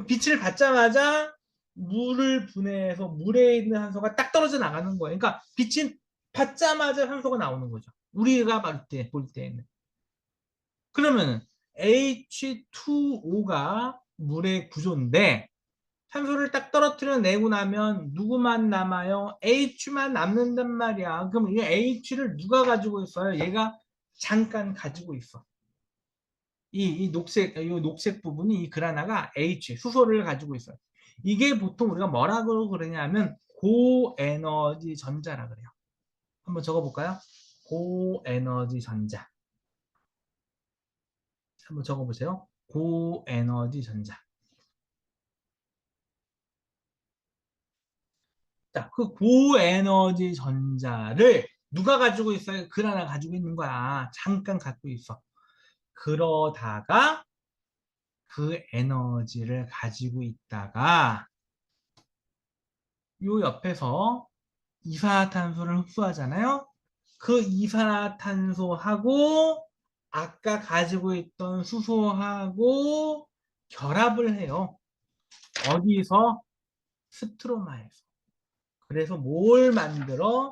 빛을 받자마자 물을 분해해서 물에 있는 산소가 딱 떨어져 나가는 거예요. 그러니까 빛이 받자마자 산소가 나오는 거죠. 우리가 볼 때는. 그러면 H2O가 물의 구조인데 산소를 딱 떨어뜨려내고 나면 누구만 남아요? H만 남는단 말이야. 그럼 이 H를 누가 가지고 있어요? 얘가 잠깐 가지고 있어. 이 녹색 부분이 이 그라나가 H, 수소를 가지고 있어요. 이게 보통 우리가 뭐라고 그러냐면 고에너지 전자라 그래요. 한번 적어볼까요? 고에너지 전자. 한번 적어보세요. 고에너지 전자. 자, 그 고에너지 전자를 누가 가지고 있어요? 그라나 가지고 있는 거야. 잠깐 갖고 있어. 그러다가 그 에너지를 가지고 있다가 요 옆에서 이산화탄소를 흡수하잖아요. 그 이산화탄소하고 아까 가지고 있던 수소하고 결합을 해요. 어디서? 스트로마에서. 그래서 뭘 만들어?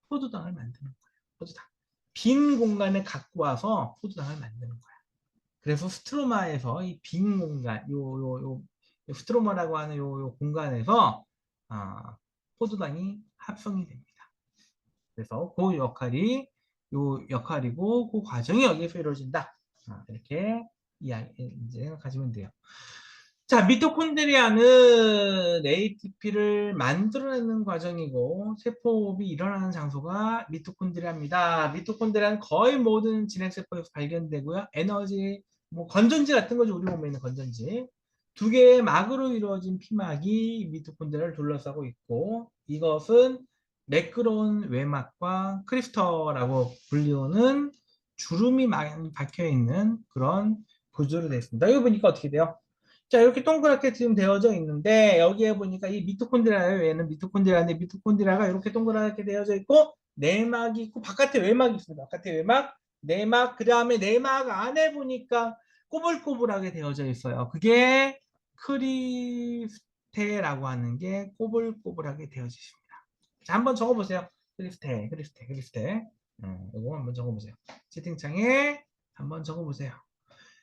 포도당을 만드는 거예요. 포도당. 빈 공간을 갖고 와서 포도당을 만드는 거야. 그래서 스트로마에서 이 빈 공간, 요 스트로마라고 하는 요 공간에서 포도당이 합성이 됩니다. 그래서 그 역할이 요 역할이고 그 과정이 여기에서 이루어진다. 이렇게 이제 생각하시면 돼요. 자, 미토콘드리아는 ATP를 만들어내는 과정이고 세포호흡이 일어나는 장소가 미토콘드리아입니다. 미토콘드리아는 거의 모든 진핵세포에서 발견되고요. 에너지, 뭐 건전지 같은 거죠. 우리 몸에 있는 건전지. 두 개의 막으로 이루어진 피막이 미토콘드리아를 둘러싸고 있고 이것은 매끄러운 외막과 크리스터라고 불리우는 주름이 많이 박혀 있는 그런 구조로 되어 있습니다. 여기 보니까 어떻게 돼요? 자, 이렇게 동그랗게 지금 되어져 있는데, 여기에 보니까 이 미토콘드리아예요. 얘는 미토콘드리아인데, 미토콘드리아가 이렇게 동그랗게 되어져 있고, 내막이 있고, 바깥에 외막이 있습니다. 바깥에 외막, 내막, 그 다음에 내막 안에 보니까 꼬불꼬불하게 되어져 있어요. 그게 크리스테라고 하는 게 꼬불꼬불하게 되어져 있습니다. 자, 한번 적어보세요. 크리스테. 이거 한번 적어보세요. 채팅창에 한번 적어보세요.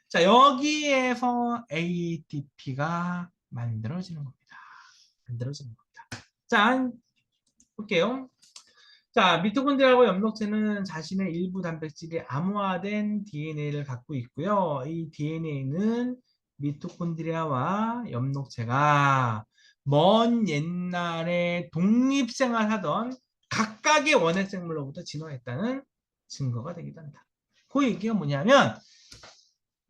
자, 여기에서 ATP가 만들어지는 겁니다. 만들어지는 겁니다. 자, 볼게요. 자, 미토콘드리아하고 엽록체는 자신의 일부 단백질이 암호화된 DNA를 갖고 있고요. 이 DNA는 미토콘드리아와 엽록체가 먼 옛날에 독립생활하던 각각의 원핵생물로부터 진화했다는 증거가 되기도 한다. 그 얘기가 뭐냐면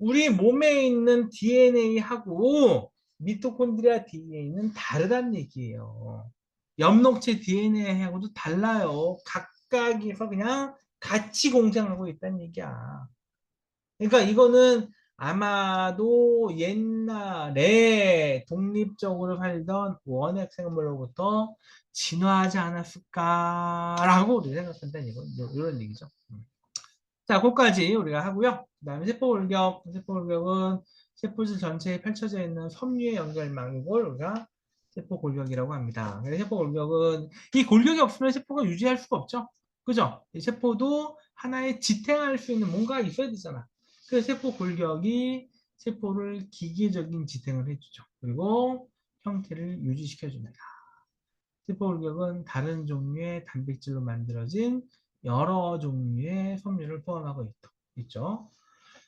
우리 몸에 있는 DNA하고 미토콘드리아 DNA는 다르다는 얘기예요. 엽록체 DNA하고도 달라요. 각각에서 그냥 같이 공생하고 있다는 얘기야. 그러니까 이거는 아마도 옛날에 독립적으로 살던 원핵 생물로부터 진화하지 않았을까라고 우리 생각한다는 이런 얘기죠. 자, 그것까지 우리가 하고요. 그 다음에 세포골격은 세포질 전체에 펼쳐져 있는 섬유의 연결망, 이걸 우리가 세포골격이라고 합니다. 그래서 세포골격은 이 골격이 없으면 세포가 유지할 수가 없죠. 그죠? 이 세포도 하나의 지탱할 수 있는 뭔가가 있어야 되잖아. 그래서 세포골격이 세포를 기계적인 지탱을 해주죠. 그리고 형태를 유지시켜줍니다. 세포골격은 다른 종류의 단백질로 만들어진 여러 종류의 섬유를 포함하고 있죠.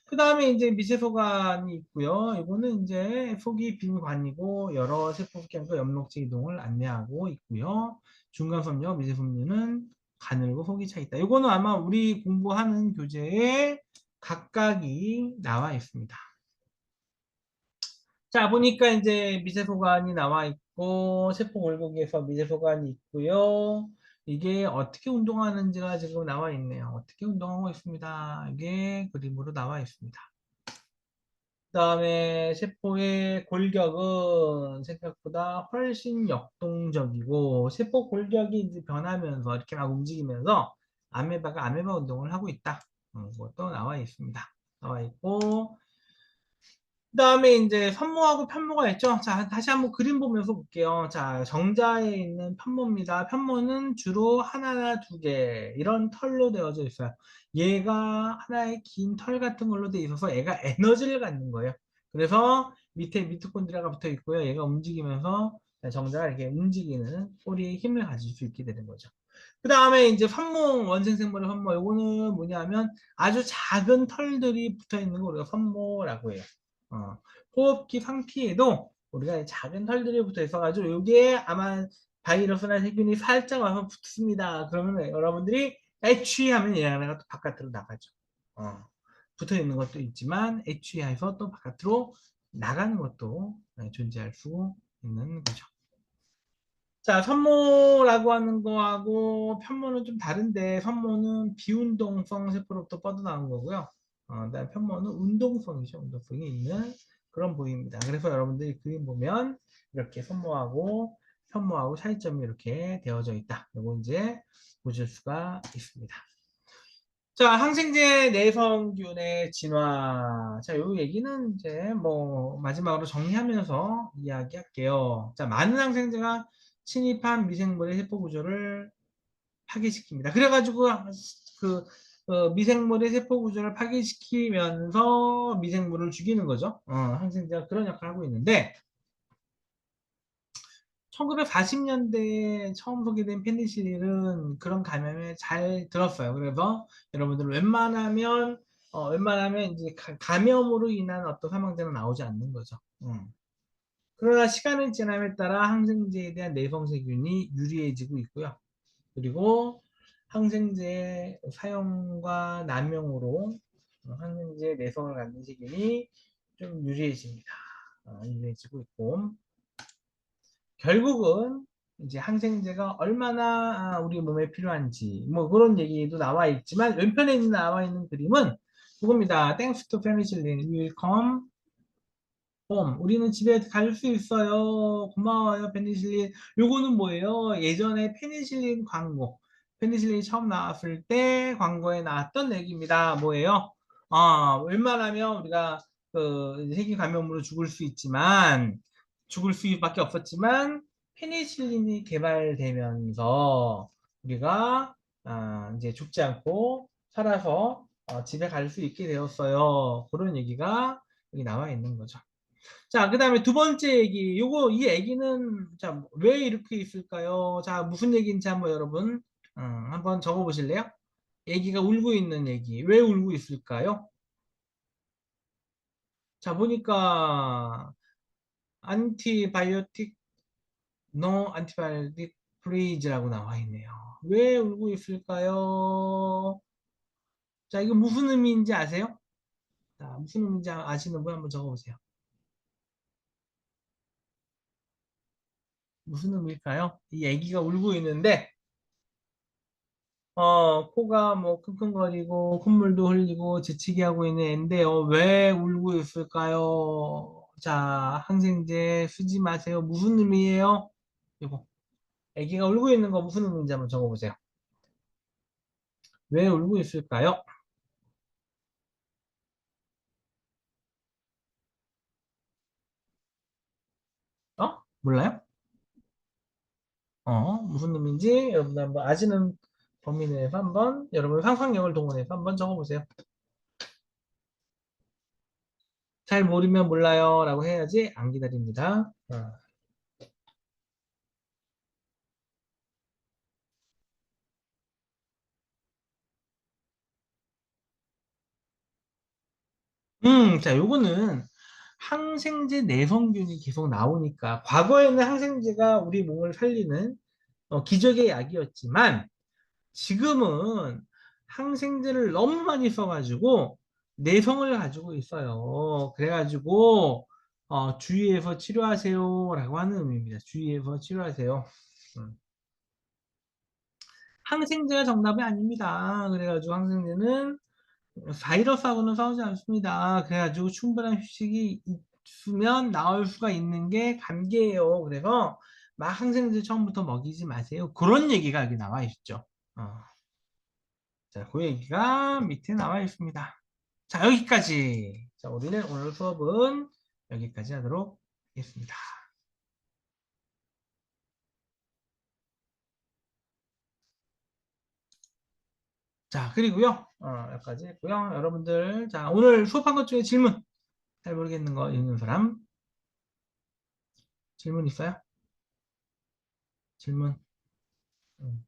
그 다음에 이제 미세소관이 있고요. 이거는 이제 속이 빈 관이고 여러 세포속량과 엽록체 이동을 안내하고 있고요. 중간섬유와 미세섬유는 가늘고 속이 차 있다. 이거는 아마 우리 공부하는 교재에 각각이 나와 있습니다. 자, 보니까 이제 미세소관이 나와 있고, 세포골격에서 미세소관이 있고요. 이게 어떻게 운동하는지가 지금 나와 있네요. 어떻게 운동하고 있습니다. 이게 그림으로 나와 있습니다. 그다음에 세포의 골격은 생각보다 훨씬 역동적이고 세포 골격이 이제 변하면서 이렇게 막 움직이면서 아메바가 아메바 운동을 하고 있다. 그것도 나와 있습니다. 나와 있고 그다음에 이제 선모하고 편모가 있죠. 자, 다시 한번 그림 보면서 볼게요. 자, 정자에 있는 편모입니다. 편모는 주로 하나나 두 개 이런 털로 되어져 있어요. 얘가 하나의 긴 털 같은 걸로 되어 있어서 얘가 에너지를 갖는 거예요. 그래서 밑에 미토콘드리아가 붙어 있고요. 얘가 움직이면서 정자가 이렇게 움직이는 꼬리에 힘을 가질 수 있게 되는 거죠. 그 다음에 이제 선모, 원생생물의 선모, 이거는 뭐냐면 아주 작은 털들이 붙어 있는 거 우리가 선모라고 해요. 어, 호흡기 상피에도 우리가 작은 털들이 붙어 있어가지고 이게 아마 바이러스나 세균이 살짝 와서 붙습니다. 그러면 여러분들이 애취 하면 얘네가 또 바깥으로 나가죠. 붙어 있는 것도 있지만 애취해서 또 바깥으로 나가는 것도 존재할 수 있는 거죠. 자, 선모라고 하는 거하고 편모는 좀 다른데 선모는 비운동성 세포로부터 뻗어나온 거고요. 그다음에 편모는 운동성이죠. 운동성이 있는 그런 부위입니다. 그래서 여러분들이 그림 보면 이렇게 선모하고 편모하고 차이점이 이렇게 되어져 있다. 이거 이제 보실 수가 있습니다. 자, 항생제 내성균의 진화. 자, 요 얘기는 이제 뭐 마지막으로 정리하면서 이야기할게요. 자, 많은 항생제가 침입한 미생물의 세포 구조를 파괴시킵니다. 그래가지고 그 미생물의 세포 구조를 파괴시키면서 미생물을 죽이는 거죠. 항생제가 그런 역할을 하고 있는데 1940년대에 처음 소개된 페니실린은 그런 감염에 잘 들었어요. 그래서 여러분들 웬만하면 이제 감염으로 인한 어떤 사망자는 나오지 않는 거죠. 그러나 시간이 지남에 따라 항생제에 대한 내성세균이 유리해지고 있고요. 그리고 항생제 사용과 남용으로 항생제 내성을 갖는 세균이 좀 유리해집니다. 유리해지고 있고 결국은 이제 항생제가 얼마나 우리 몸에 필요한지 뭐 그런 얘기도 나와 있지만 왼편에 나와 있는 그림은 그겁니다. Thanks to penicillin, we will come 우리는 집에 갈 수 있어요. 고마워요, 페니실린. 요거는 뭐예요? 예전에 페니실린 광고. 페니실린이 처음 나왔을 때 광고에 나왔던 얘기입니다. 뭐예요? 웬만하면 우리가 그 세균 감염으로 죽을 수밖에 없었지만 페니실린이 개발되면서 우리가 이제 죽지 않고 살아서 집에 갈 수 있게 되었어요. 그런 얘기가 여기 나와 있는 거죠. 자, 그 다음에 두 번째 얘기. 이 얘기는, 자, 왜 이렇게 있을까요? 자, 무슨 얘기인지 한번 여러분, 한번 적어 보실래요? 얘기가 울고 있는 얘기. 왜 울고 있을까요? 자, 보니까, 안티바이오틱, 노 안티바이오틱 프리즈라고 나와 있네요. 왜 울고 있을까요? 자, 이거 무슨 의미인지 아세요? 자, 무슨 의미인지 아시는 분 한번 적어 보세요. 무슨 의미일까요? 이 얘기가 울고 있는데, 코가 뭐 킁킁거리고 콧물도 흘리고 재채기 하고 있는 애인데요. 왜 울고 있을까요? 자, 항생제 쓰지 마세요. 무슨 의미예요? 이거. 애기가 울고 있는 거 무슨 의미인지 한번 적어보세요. 왜 울고 있을까요? 몰라요? 무슨 의미인지 여러분 한번 아시는 범위 내에서 한번 여러분 상상력을 동원해서 한번 적어보세요. 잘 모르면 몰라요 라고 해야지 안 기다립니다. 자, 요거는 항생제 내성균이 계속 나오니까, 과거에는 항생제가 우리 몸을 살리는 기적의 약이었지만, 지금은 항생제를 너무 많이 써가지고, 내성을 가지고 있어요. 그래가지고, 주의해서 치료하세요. 라고 하는 의미입니다. 주의해서 치료하세요. 음. 항생제가 정답이 아닙니다. 그래가지고 항생제는 바이러스하고는 싸우지 않습니다. 그래가지고 충분한 휴식이 있으면 나을 수가 있는 게 감기예요. 그래서 막 항생제 처음부터 먹이지 마세요. 그런 얘기가 여기 나와 있죠. 어. 자, 그 얘기가 밑에 나와 있습니다. 자, 여기까지. 자, 우리는 오늘 수업은 여기까지 하도록 하겠습니다. 자, 그리고요. 여기까지 했고요. 여러분들, 자, 오늘 수업한 것 중에 질문 잘 모르겠는 거 있는 사람 질문 있어요? 질문. 음.